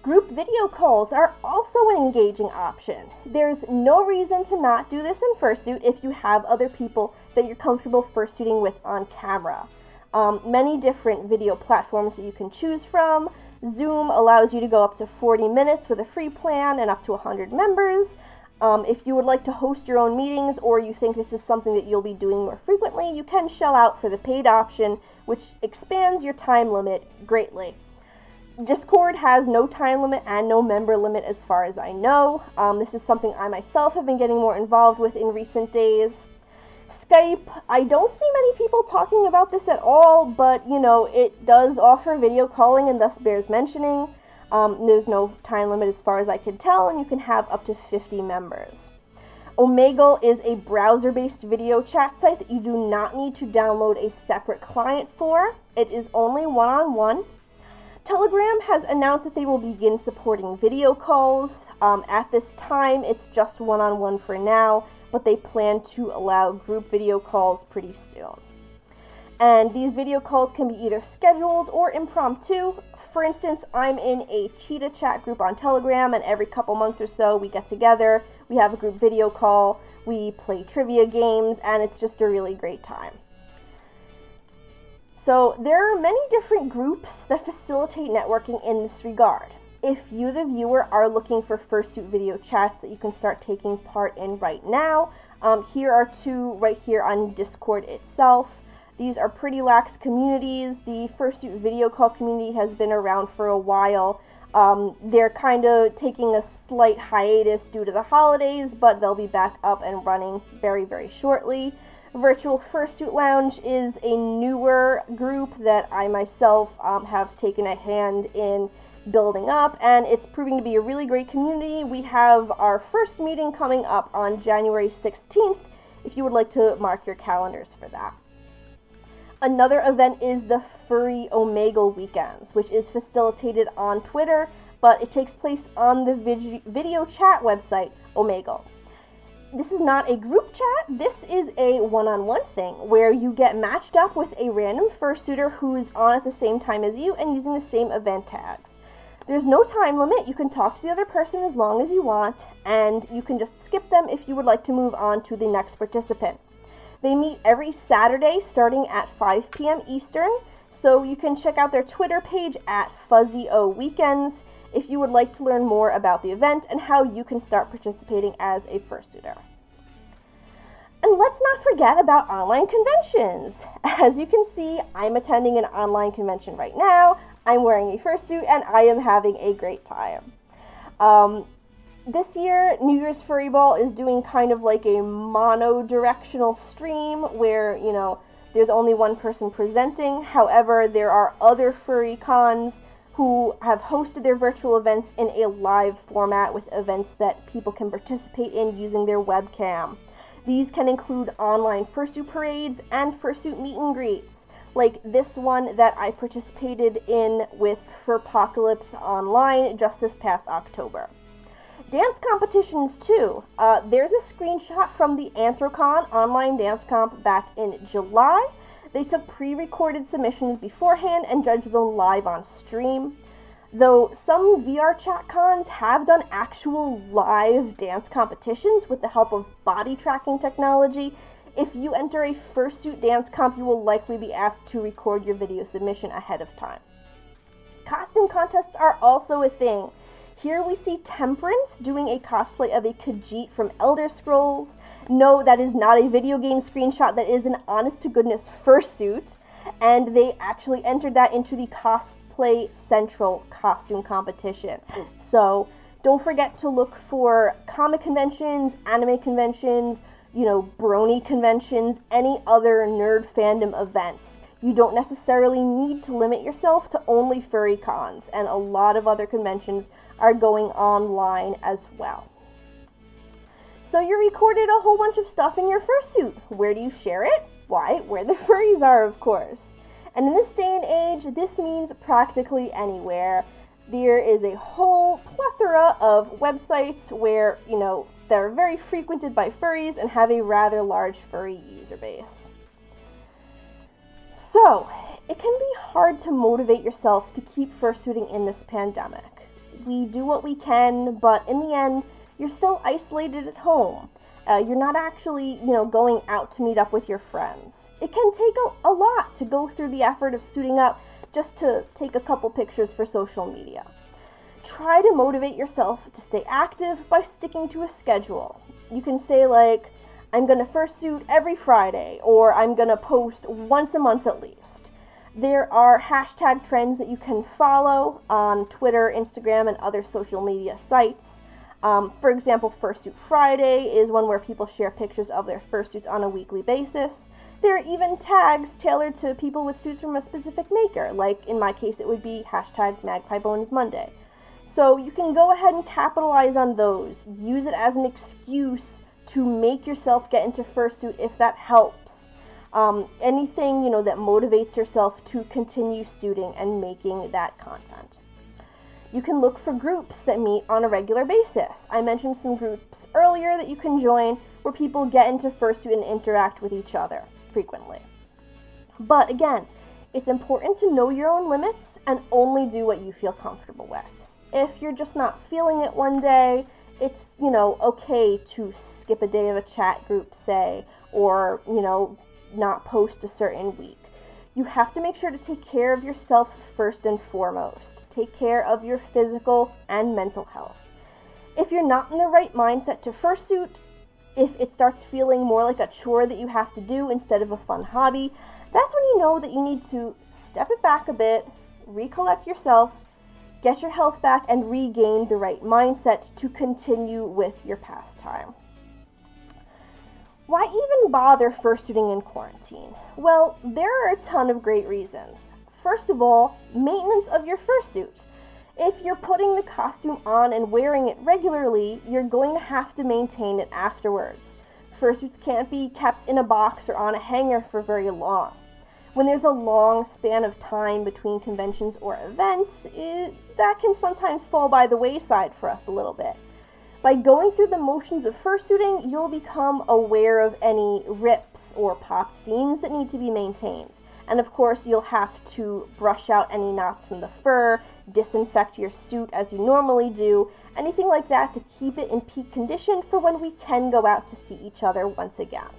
Group video calls are also an engaging option. There's no reason to not do this in Fursuit if you have other people that you're comfortable fursuiting with on camera. Many different video platforms that you can choose from. Zoom allows you to go up to 40 minutes with a free plan and up to 100 members. If you would like to host your own meetings, or you think this is something that you'll be doing more frequently, you can shell out for the paid option, which expands your time limit greatly. Discord has no time limit and no member limit as far as I know. This is something I myself have been getting more involved with in recent days. Skype, I don't see many people talking about this at all, but you know, it does offer video calling and thus bears mentioning. There's no time limit as far as I can tell, and you can have up to 50 members. Omegle is a browser-based video chat site that you do not need to download a separate client for. It is only one-on-one. Telegram has announced that they will begin supporting video calls. At this time, it's just one-on-one for now, but they plan to allow group video calls pretty soon. And these video calls can be either scheduled or impromptu. For instance, I'm in a cheetah chat group on Telegram, and every couple months or so we get together, we have a group video call, we play trivia games, and it's just a really great time. So there are many different groups that facilitate networking in this regard. If you, the viewer, are looking for fursuit video chats that you can start taking part in right now, here are two right here on Discord itself. These are pretty lax communities. The Fursuit video call community has been around for a while. They're kind of taking a slight hiatus due to the holidays, but they'll be back up and running very, very shortly. Virtual Fursuit Lounge is a newer group that I myself have taken a hand in building up, and it's proving to be a really great community. We have our first meeting coming up on January 16th, if you would like to mark your calendars for that. Another event is the Furry Omegle Weekends, which is facilitated on Twitter, but it takes place on the video chat website, Omegle. This is not a group chat, this is a one-on-one thing, where you get matched up with a random fursuiter who's on at the same time as you and using the same event tags. There's no time limit, you can talk to the other person as long as you want, and you can just skip them if you would like to move on to the next participant. They meet every Saturday starting at 5 p.m. Eastern, so you can check out their Twitter page at FuzzyOWeekends if you would like to learn more about the event and how you can start participating as a fursuiter. And let's not forget about online conventions. As you can see, I'm attending an online convention right now. I'm wearing a fursuit and I am having a great time. This year, New Year's Furry Ball is doing kind of like a mono-directional stream where, there's only one person presenting. However, there are other furry cons who have hosted their virtual events in a live format with events that people can participate in using their webcam. These can include online fursuit parades and fursuit meet and greets, like this one that I participated in with Furpocalypse Online just this past October. Dance competitions too. There's a screenshot from the Anthrocon online dance comp back in July. They took pre-recorded submissions beforehand and judged them live on stream. Though some VR chat cons have done actual live dance competitions with the help of body tracking technology, if you enter a fursuit dance comp, you will likely be asked to record your video submission ahead of time. Costume contests are also a thing. Here we see Temperance doing a cosplay of a Khajiit from Elder Scrolls. No, that is not a video game screenshot, that is an honest-to-goodness fursuit, and they actually entered that into the Cosplay Central costume competition. So don't forget to look for comic conventions, anime conventions, brony conventions, any other nerd fandom events. You don't necessarily need to limit yourself to only furry cons, and a lot of other conventions are going online as well. So you recorded a whole bunch of stuff in your fursuit. Where do you share it? Why, where the furries are, of course. And in this day and age, this means practically anywhere. There is a whole plethora of websites where, that are very frequented by furries and have a rather large furry user base. So, it can be hard to motivate yourself to keep fursuiting in this pandemic. We do what we can, but in the end, you're still isolated at home. You're not actually, going out to meet up with your friends. It can take a lot to go through the effort of suiting up just to take a couple pictures for social media. Try to motivate yourself to stay active by sticking to a schedule. You can say like, I'm going to fursuit every Friday, or I'm going to post once a month at least. There are hashtag trends that you can follow on Twitter, Instagram, and other social media sites. For example, Fursuit Friday is one where people share pictures of their fursuits on a weekly basis. There are even tags tailored to people with suits from a specific maker, like in my case it would be hashtag Magpie Bones Monday. So you can go ahead and capitalize on those. Use it as an excuse to make yourself get into fursuit if that helps. Anything, that motivates yourself to continue suiting and making that content. You can look for groups that meet on a regular basis. I mentioned some groups earlier that you can join where people get into fursuit and interact with each other frequently. But again, it's important to know your own limits and only do what you feel comfortable with. If you're just not feeling it one day, it's, okay to skip a day of a chat group, say, or, not post a certain week. You have to make sure to take care of yourself first and foremost. Take care of your physical and mental health. If you're not in the right mindset to fursuit, if it starts feeling more like a chore that you have to do instead of a fun hobby, that's when you know that you need to step it back a bit, recollect yourself, get your health back, and regain the right mindset to continue with your pastime. Why even bother fursuiting in quarantine? Well, there are a ton of great reasons. First of all, maintenance of your fursuit. If you're putting the costume on and wearing it regularly, you're going to have to maintain it afterwards. Fursuits can't be kept in a box or on a hanger for very long. When there's a long span of time between conventions or events, that can sometimes fall by the wayside for us a little bit. By going through the motions of fursuiting, you'll become aware of any rips or popped seams that need to be maintained. And of course, you'll have to brush out any knots from the fur, disinfect your suit as you normally do, anything like that to keep it in peak condition for when we can go out to see each other once again.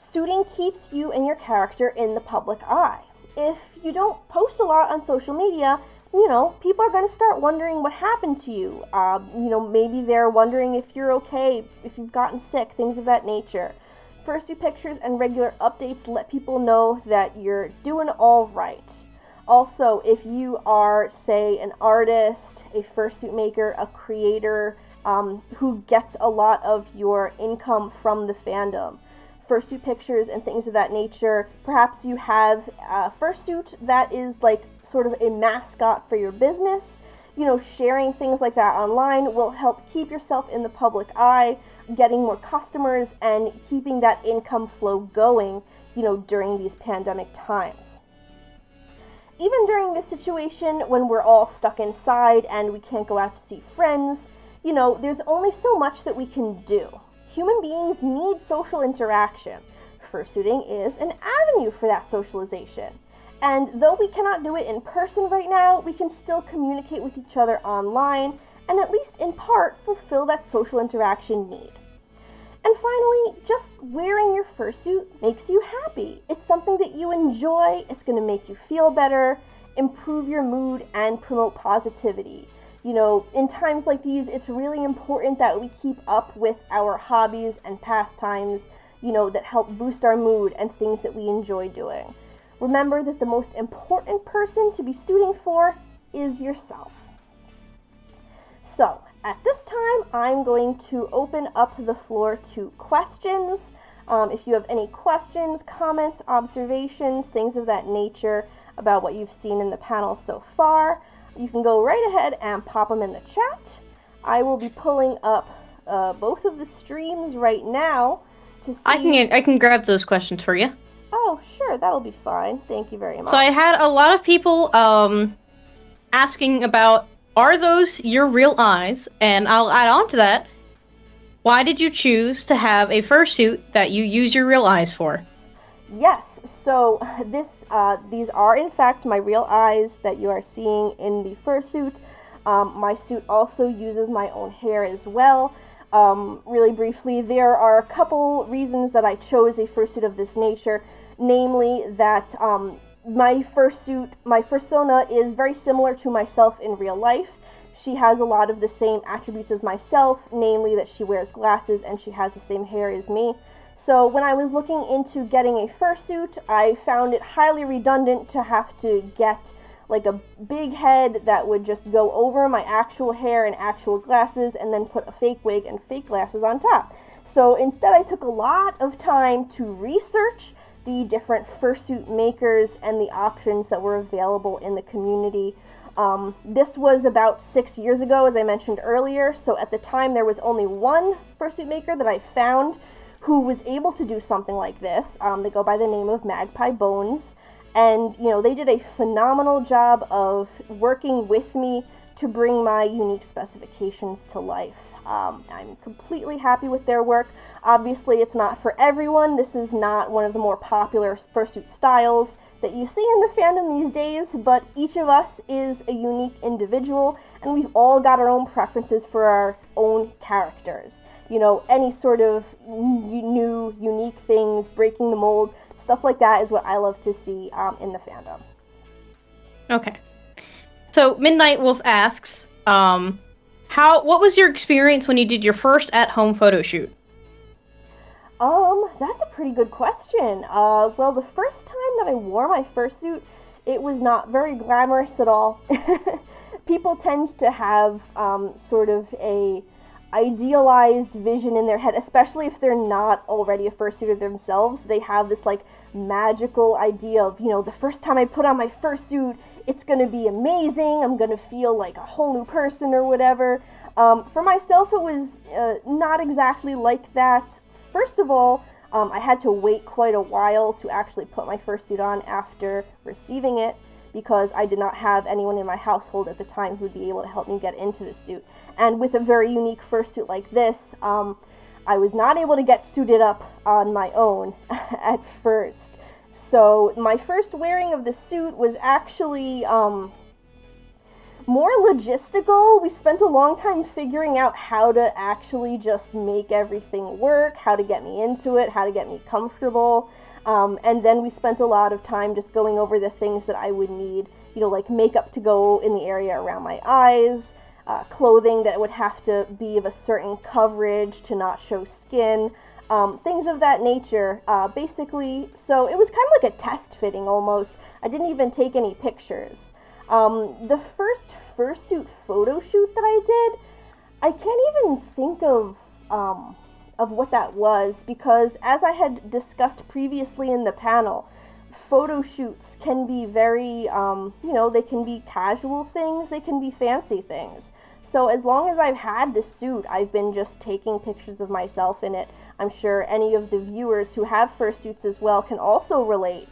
Suiting keeps you and your character in the public eye. If you don't post a lot on social media, people are going to start wondering what happened to you. Maybe they're wondering if you're okay, if you've gotten sick, things of that nature. Fursuit pictures and regular updates let people know that you're doing all right. Also, if you are, say, an artist, a fursuit maker, a creator, who gets a lot of your income from the fandom, fursuit pictures and things of that nature, perhaps you have a fursuit that is like sort of a mascot for your business, sharing things like that online will help keep yourself in the public eye, getting more customers and keeping that income flow going, during these pandemic times. Even during this situation when we're all stuck inside and we can't go out to see friends, there's only so much that we can do. Human beings need social interaction. Fursuiting is an avenue for that socialization. And though we cannot do it in person right now, we can still communicate with each other online and at least in part fulfill that social interaction need. And finally, just wearing your fursuit makes you happy. It's something that you enjoy, it's going to make you feel better, improve your mood, and promote positivity. In times like these, it's really important that we keep up with our hobbies and pastimes, that help boost our mood and things that we enjoy doing. Remember that the most important person to be suiting for is yourself. So, at this time, I'm going to open up the floor to questions. If you have any questions, comments, observations, things of that nature about what you've seen in the panel so far, you can go right ahead and pop them in the chat. I will be pulling up both of the streams right now to see... I can grab those questions for you. Oh, sure, that'll be fine. Thank you very much. So I had a lot of people asking about, are those your real eyes? And I'll add on to that, why did you choose to have a fursuit that you use your real eyes for? Yes, so these are in fact my real eyes that you are seeing in the fursuit. My suit also uses my own hair as well. Really briefly, there are a couple reasons that I chose a fursuit of this nature, namely that my fursuit, my fursona is very similar to myself in real life. She has a lot of the same attributes as myself, namely that she wears glasses and she has the same hair as me. So when I was looking into getting a fursuit, I found it highly redundant to have to get like a big head that would just go over my actual hair and actual glasses and then put a fake wig and fake glasses on top. So instead I took a lot of time to research the different fursuit makers and the options that were available in the community. This was about 6 years ago, as I mentioned earlier, so at the time there was only one fursuit maker that I found who was able to do something like this. They go by the name of Magpie Bones, and they did a phenomenal job of working with me to bring my unique specifications to life. I'm completely happy with their work. Obviously, it's not for everyone. This is not one of the more popular fursuit styles that you see in the fandom these days, but each of us is a unique individual, and we've all got our own preferences for our own characters. Any sort of new, unique things, breaking the mold, stuff like that is what I love to see in the fandom. Okay. So, Midnight Wolf asks, what was your experience when you did your first at-home photo shoot? That's a pretty good question. Well, the first time that I wore my fursuit, it was not very glamorous at all. People tend to have sort of a idealized vision in their head, especially if they're not already a fursuiter themselves. They have this like magical idea of, the first time I put on my fursuit, it's going to be amazing, I'm going to feel like a whole new person or whatever. For myself, it was not exactly like that. First of all, I had to wait quite a while to actually put my fursuit on after receiving it, because I did not have anyone in my household at the time who would be able to help me get into the suit. And with a very unique fursuit like this, I was not able to get suited up on my own at first. So my first wearing of the suit was actually more logistical. We spent a long time figuring out how to actually just make everything work, how to get me into it, how to get me comfortable. And then we spent a lot of time just going over the things that I would need, like makeup to go in the area around my eyes, clothing that would have to be of a certain coverage to not show skin, things of that nature, basically. So it was kind of like a test fitting almost. I didn't even take any pictures. The first fursuit photo shoot that I did, I can't even think of what that was, because as I had discussed previously in the panel, photo shoots can be very, they can be casual things, they can be fancy things. So as long as I've had the suit, I've been just taking pictures of myself in it. I'm sure any of the viewers who have fursuits as well can also relate,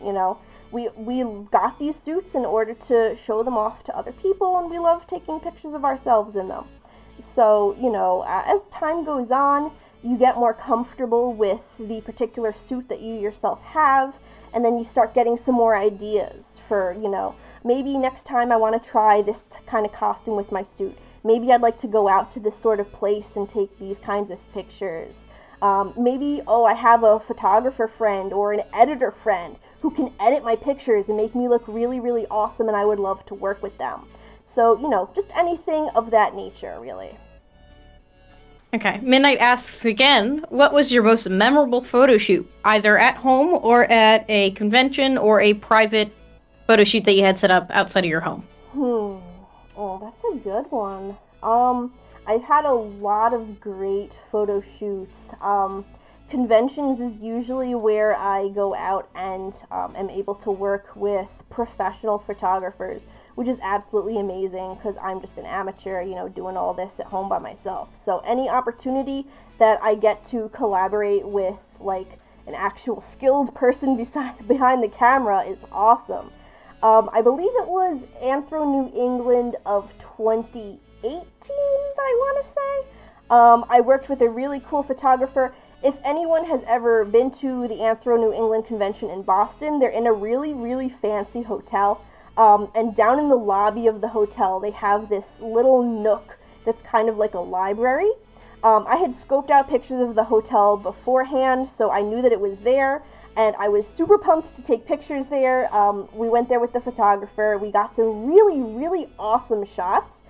We got these suits in order to show them off to other people, and we love taking pictures of ourselves in them. So, as time goes on, you get more comfortable with the particular suit that you yourself have, and then you start getting some more ideas for, maybe next time I want to try this kind of costume with my suit. Maybe I'd like to go out to this sort of place and take these kinds of pictures. Maybe, I have a photographer friend or an editor friend who can edit my pictures and make me look really, really awesome, and I would love to work with them. So, just anything of that nature, really. Okay, Midnight asks again, what was your most memorable photo shoot, either at home or at a convention or a private photo shoot that you had set up outside of your home? Oh, that's a good one. I've had a lot of great photo shoots. Conventions is usually where I go out and am able to work with professional photographers, which is absolutely amazing because I'm just an amateur, doing all this at home by myself. So any opportunity that I get to collaborate with like an actual skilled person behind the camera is awesome. I believe it was Anthro New England of 2018 that I want to say. I worked with a really cool photographer. If anyone has ever been to the Anthro New England convention in Boston, they're in a really, really fancy hotel. And down in the lobby of the hotel, they have this little nook that's kind of like a library. I had scoped out pictures of the hotel beforehand, so I knew that it was there. And I was super pumped to take pictures there. We went there with the photographer. We got some really, really awesome shots.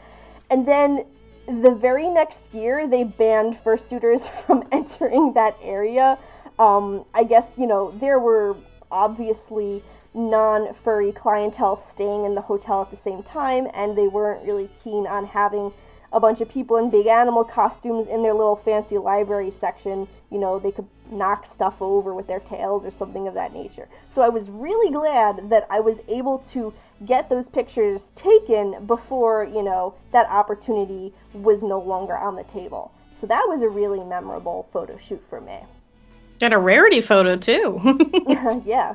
And then the very next year, they banned fursuiters from entering that area. I guess, there were obviously non-furry clientele staying in the hotel at the same time, and they weren't really keen on having a bunch of people in big animal costumes in their little fancy library section. They could knock stuff over with their tails or something of that nature. So I was really glad that I was able to get those pictures taken before, that opportunity was no longer on the table. So that was a really memorable photo shoot for me. Got a rarity photo, too. Yeah.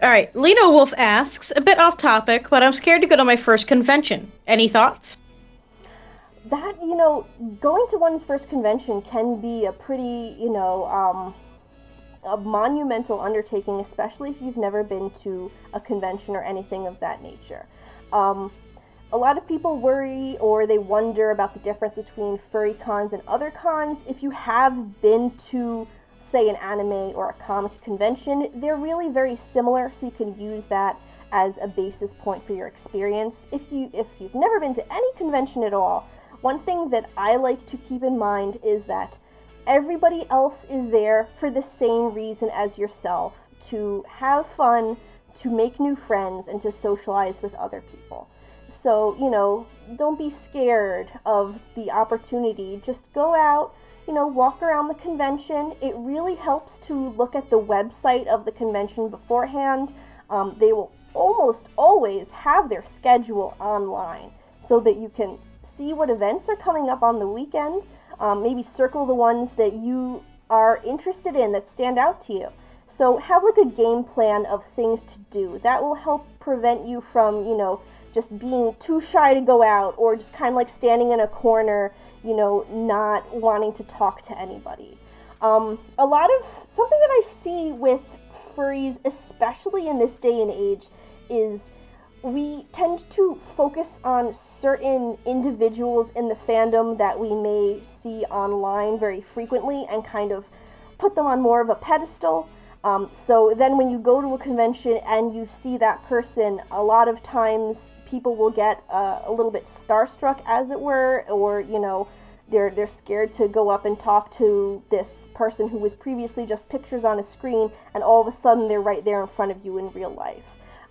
All right, Lino Wolf asks, a bit off topic, but I'm scared to go to my first convention. Any thoughts? That, going to one's first convention can be a pretty, a monumental undertaking, especially if you've never been to a convention or anything of that nature. A lot of people worry or they wonder about the difference between furry cons and other cons. If you have been to, say, an anime or a comic convention, they're really very similar, so you can use that as a basis point for your experience. If you've never been to any convention at all, one thing that I like to keep in mind is that everybody else is there for the same reason as yourself, to have fun, to make new friends, and to socialize with other people. So, don't be scared of the opportunity. Just go out, walk around the convention. It really helps to look at the website of the convention beforehand. They will almost always have their schedule online so that you can see what events are coming up on the weekend. Maybe circle the ones that you are interested in that stand out to you. So have like a game plan of things to do. That will help prevent you from, just being too shy to go out, or just kind of like standing in a corner, not wanting to talk to anybody. Something that I see with furries, especially in this day and age, is we tend to focus on certain individuals in the fandom that we may see online very frequently and kind of put them on more of a pedestal. So then when you go to a convention and you see that person, a lot of times people will get a little bit starstruck, as it were, or, you know, they're scared to go up and talk to this person who was previously just pictures on a screen, and all of a sudden they're right there in front of you in real life.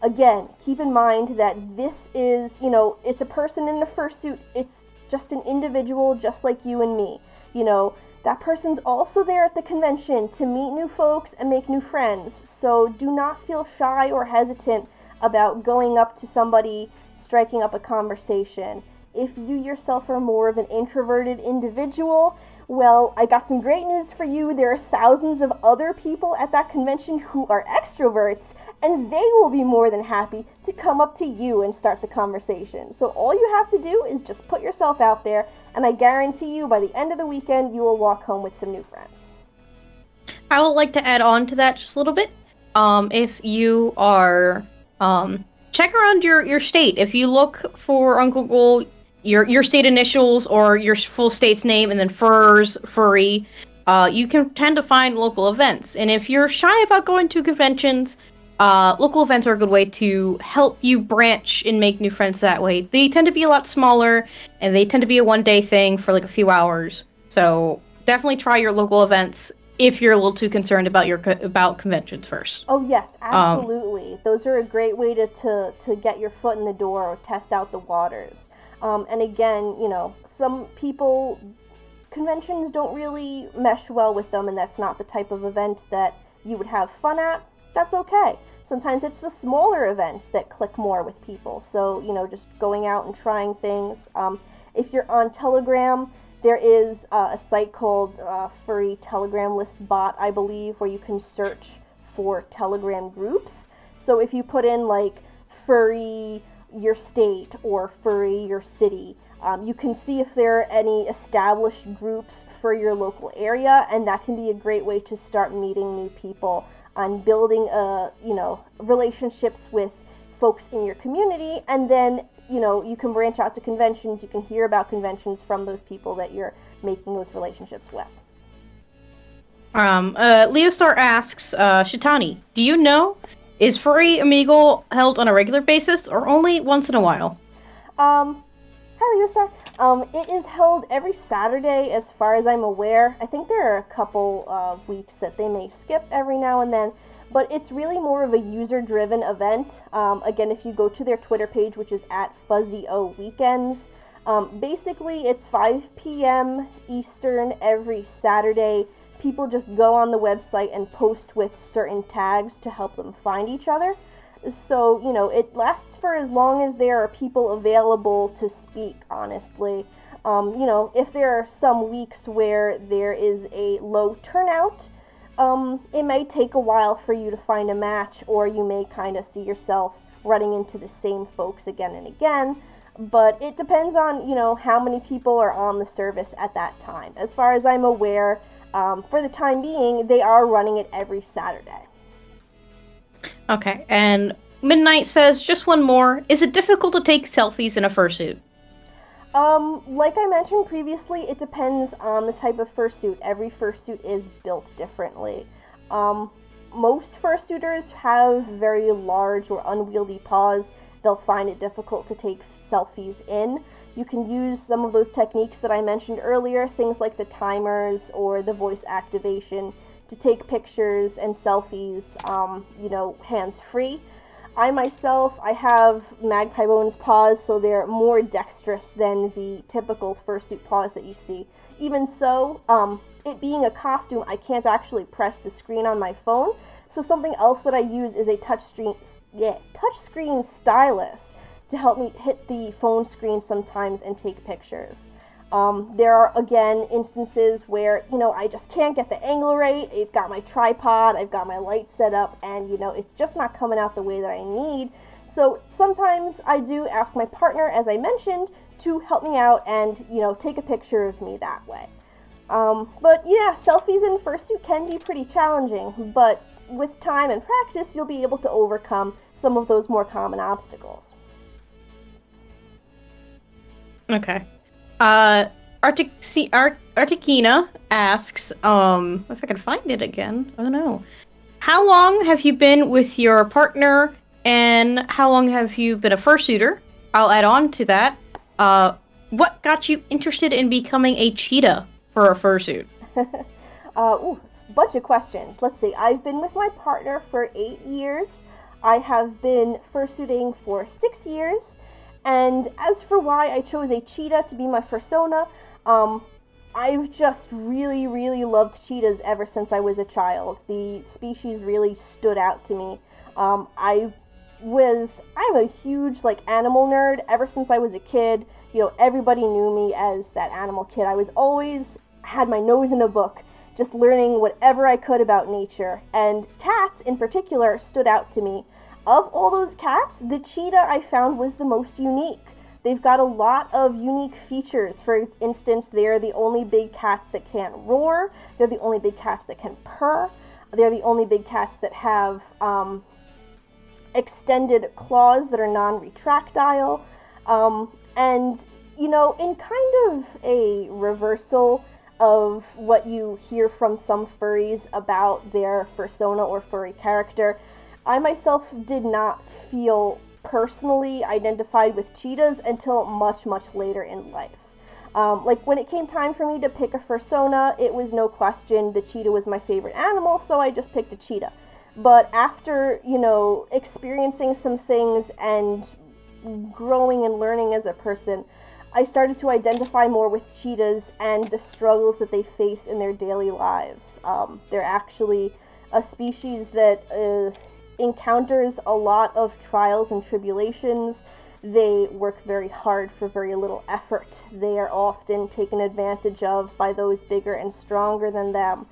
Again, keep in mind that this is, you know, it's a person in a fursuit. It's just an individual just like you and me. You know, that person's also there at the convention to meet new folks and make new friends. So do not feel shy or hesitant about going up to somebody, striking up a conversation. If you yourself are more of an introverted individual, well, I got some great news for you. There are thousands of other people at that convention who are extroverts, and they will be more than happy to come up to you and start the conversation. So all you have to do is just put yourself out there, and I guarantee you by the end of the weekend, you will walk home with some new friends. I would like to add on to that just a little bit. If you are, check around your state. If you look for on Google, your state initials or your full state's name and then Furry, you can tend to find local events. And if you're shy about going to conventions, local events are a good way to help you branch and make new friends that way. They tend to be a lot smaller, and they tend to be a one-day thing for like a few hours. So definitely try your local events if you're a little too concerned about conventions first. Oh yes, absolutely. Those are a great way to get your foot in the door or test out the waters. And again, you know, some people, conventions don't really mesh well with them, and that's not the type of event that you would have fun at. That's okay. Sometimes it's the smaller events that click more with people. So, you know, just going out and trying things. If you're on Telegram, there is a site called Furry Telegram List Bot, I believe, where you can search for Telegram groups. So if you put in like Furry your state or Furry your city, you can see if there are any established groups for your local area, and that can be a great way to start meeting new people and building relationships with folks in your community. And then, you know, you can branch out to conventions. You can hear about conventions from those people that you're making those relationships with. Leostar asks, Shetani, do you know, is Furry Amigo held on a regular basis or only once in a while? Hi, Leostar. It is held every Saturday as far as I'm aware. I think there are a couple of weeks that they may skip every now and then, but it's really more of a user-driven event. Again, if you go to their Twitter page, which is @FuzzyOWeekends, basically it's 5 p.m. Eastern every Saturday. People just go on the website and post with certain tags to help them find each other. So, you know, it lasts for as long as there are people available to speak, honestly. You know, if there are some weeks where there is a low turnout, it may take a while for you to find a match, or you may kind of see yourself running into the same folks again and again. But it depends on, you know, how many people are on the service at that time. As far as I'm aware, for the time being, they are running it every Saturday. Okay, and Midnight says, just one more. Is it difficult to take selfies in a fursuit? Like I mentioned previously, it depends on the type of fursuit. Every fursuit is built differently. Most fursuiters have very large or unwieldy paws. They'll find it difficult to take selfies in. You can use some of those techniques that I mentioned earlier, things like the timers or the voice activation, to take pictures and selfies, you know, hands-free. I myself, I have magpie bones paws, so they're more dexterous than the typical fursuit paws that you see. Even so, it being a costume, I can't actually press the screen on my phone, so something else that I use is a touchscreen stylus to help me hit the phone screen sometimes and take pictures. There are, again, instances where, you know, I just can't get the angle right. I've got my tripod, I've got my light set up, and, you know, it's just not coming out the way that I need. So sometimes I do ask my partner, as I mentioned, to help me out and, you know, take a picture of me that way. But yeah, selfies in fursuit can be pretty challenging, but with time and practice, you'll be able to overcome some of those more common obstacles. Okay. Articina asks, if I can find it again. Oh no. How long have you been with your partner, and how long have you been a fursuiter? I'll add on to that. What got you interested in becoming a cheetah for a fursuit? Bunch of questions. Let's see. I've been with my partner for 8 years. I have been fursuiting for 6 years. And as for why I chose a cheetah to be my fursona, I've just really, really loved cheetahs ever since I was a child. The species really stood out to me. I'm a huge animal nerd ever since I was a kid. You know, everybody knew me as that animal kid. I was always had my nose in a book, just learning whatever I could about nature. And cats in particular stood out to me. Of all those cats, the cheetah I found was the most unique. They've got a lot of unique features. For instance, they're the only big cats that can't roar. They're the only big cats that can purr. They're the only big cats that have extended claws that are non-retractile. And, you know, in kind of a reversal of what you hear from some furries about their fursona or furry character, I myself did not feel personally identified with cheetahs until much, much later in life. When it came time for me to pick a fursona, it was no question the cheetah was my favorite animal, so I just picked a cheetah. But after, you know, experiencing some things and growing and learning as a person, I started to identify more with cheetahs and the struggles that they face in their daily lives. They're actually a species that encounters a lot of trials and tribulations. They work very hard for very little effort. They are often taken advantage of by those bigger and stronger than them.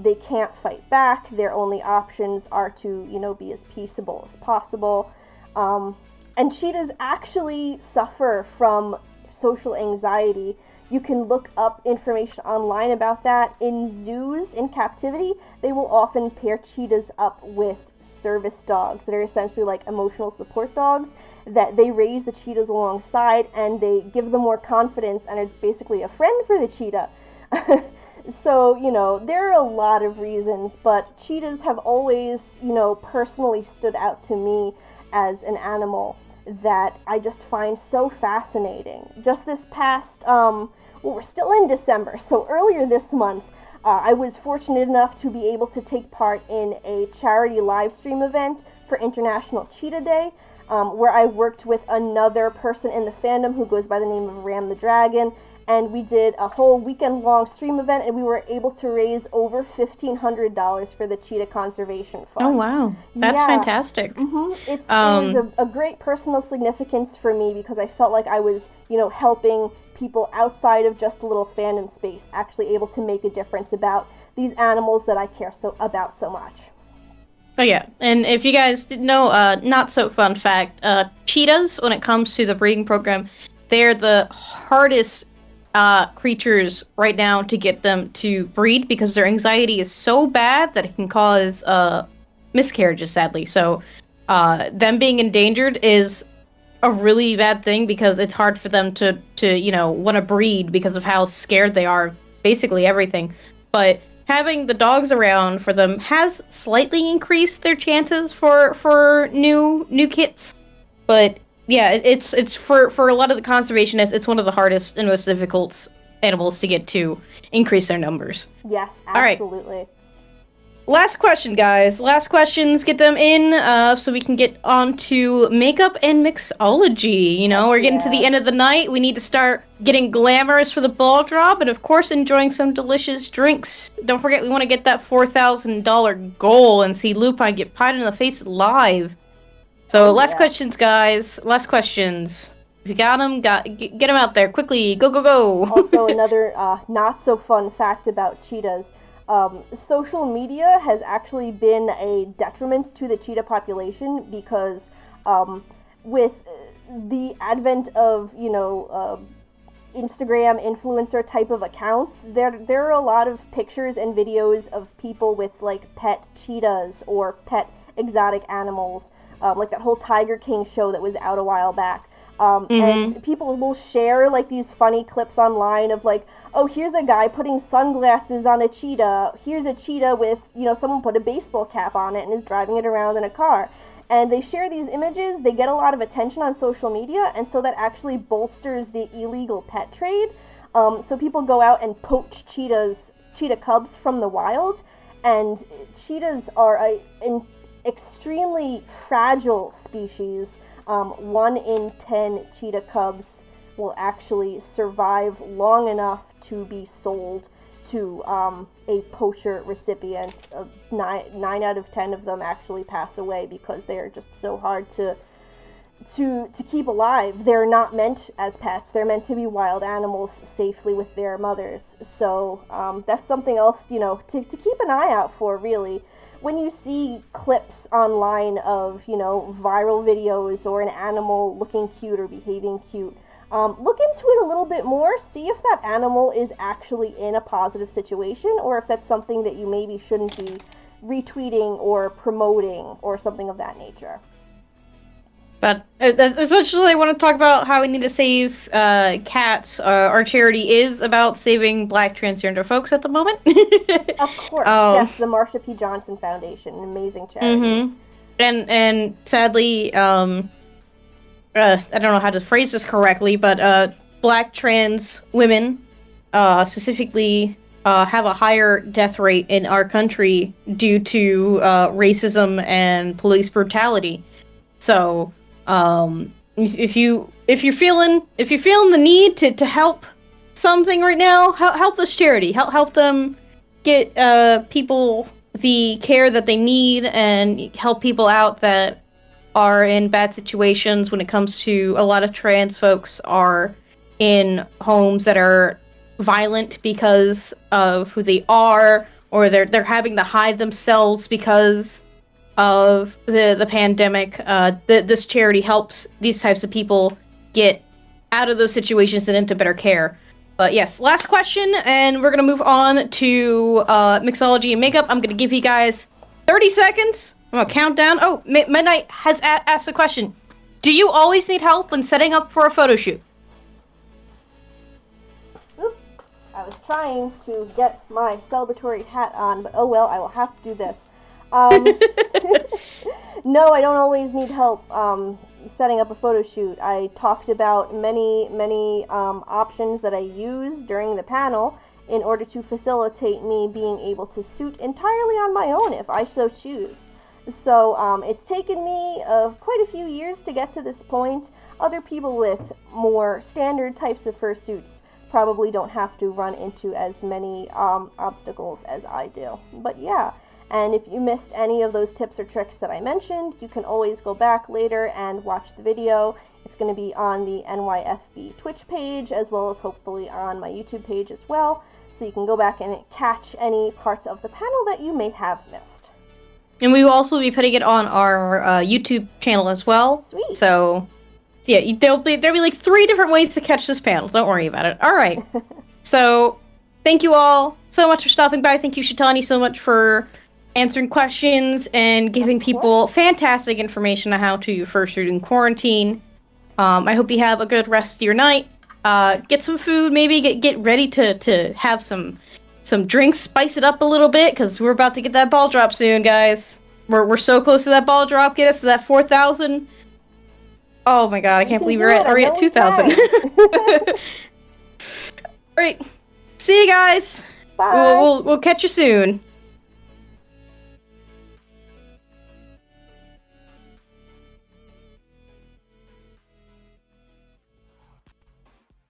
They can't fight back. Their only options are to, you know, be as peaceable as possible. And cheetahs actually suffer from social anxiety. You can look up information online about that. In zoos, in captivity, they will often pair cheetahs up with service dogs that are essentially like emotional support dogs, that they raise the cheetahs alongside and they give them more confidence, and it's basically a friend for the cheetah. So, you know, there are a lot of reasons, but cheetahs have always, you know, personally stood out to me as an animal that I just find so fascinating. Just this past, we're still in December, so earlier this month, I was fortunate enough to be able to take part in a charity live stream event for International Cheetah Day, where I worked with another person in the fandom who goes by the name of Ram the Dragon, and we did a whole weekend-long stream event, and we were able to raise over $1,500 for the Cheetah Conservation Fund. Oh, wow. That's fantastic. Mm-hmm. It was a great personal significance for me because I felt like I was, you know, helping people outside of just the little fandom space actually able to make a difference about these animals that I care about so much. Oh yeah, and if you guys didn't know, not so fun fact, cheetahs, when it comes to the breeding program, they're the hardest creatures right now to get them to breed because their anxiety is so bad that it can cause miscarriages, sadly. So them being endangered is a really bad thing because it's hard for them to you know, want to breed because of how scared they are, basically everything. But having the dogs around for them has slightly increased their chances for new kits. But yeah, it's for a lot of the conservationists, it's one of the hardest and most difficult animals to get to increase their numbers. Yes, absolutely. All right. Last question, guys. Last questions. Get them in so we can get on to makeup and mixology. You know, we're getting to the end of the night. We need to start getting glamorous for the ball drop and, of course, enjoying some delicious drinks. Don't forget, we want to get that $4,000 goal and see Lupin get pied in the face live. So, last questions, guys. Last questions. If you got them, get them out there quickly. Go, go, go. Also, another not so fun fact about cheetahs. Social media has actually been a detriment to the cheetah population because with the advent of, you know, Instagram influencer type of accounts, there are a lot of pictures and videos of people with like pet cheetahs or pet exotic animals, like that whole Tiger King show that was out a while back. And people will share like these funny clips online of like, oh, here's a guy putting sunglasses on a cheetah. Here's a cheetah with, someone put a baseball cap on it and is driving it around in a car. And they share these images, they get a lot of attention on social media, and so that actually bolsters the illegal pet trade. So people go out and poach cheetah cubs from the wild, and cheetahs are an extremely fragile species. 1 in 10 cheetah cubs will actually survive long enough to be sold to a poacher recipient. 9 out of 10 of them actually pass away because they are just so hard to keep alive. They're not meant as pets. They're meant to be wild animals safely with their mothers. So that's something else, to keep an eye out for, really. When you see clips online of, viral videos or an animal looking cute or behaving cute, look into it a little bit more. See if that animal is actually in a positive situation, or if that's something that you maybe shouldn't be retweeting or promoting or something of that nature. But as much as I want to talk about how we need to save cats, our charity is about saving Black transgender folks at the moment. Of course, yes, the Marsha P. Johnson Foundation, an amazing charity. And sadly, I don't know how to phrase this correctly, but Black trans women specifically have a higher death rate in our country due to racism and police brutality. So if you're feeling the need to help something right now, help this charity. Help them get people the care that they need, and help people out that are in bad situations when it comes to a lot of trans folks are in homes that are violent because of who they are, or they're having to hide themselves because of the pandemic. This charity helps these types of people get out of those situations and into better care. But yes, last question, and we're gonna move on to mixology and makeup. I'm gonna give you guys 30 seconds. I'm gonna count down. Oh, Midnight has asked a question. Do you always need help when setting up for a photo shoot? Oop. I was trying to get my celebratory hat on, but oh well, I will have to do this. No, I don't always need help setting up a photo shoot. I talked about many options that I use during the panel in order to facilitate me being able to suit entirely on my own if I so choose. So it's taken me quite a few years to get to this point. Other people with more standard types of fursuits probably don't have to run into as many obstacles as I do. But yeah, and if you missed any of those tips or tricks that I mentioned, you can always go back later and watch the video. It's going to be on the NYFB Twitch page, as well as hopefully on my YouTube page as well. So you can go back and catch any parts of the panel that you may have missed. And we will also be putting it on our YouTube channel as well. Sweet. So, yeah, there'll be like 3 different ways to catch this panel. Don't worry about it. All right. So, thank you all so much for stopping by. Thank you, Shetani, so much for answering questions and giving people fantastic information on how to fursuit in quarantine. I hope you have a good rest of your night. Get some food, maybe get ready to have some drinks, spice it up a little bit, because we're about to get that ball drop soon, guys. We're so close to that ball drop. Get us to that 4,000. Oh my god, I can't believe we're already at 2,000. Alright, see you guys. Bye. We'll catch you soon.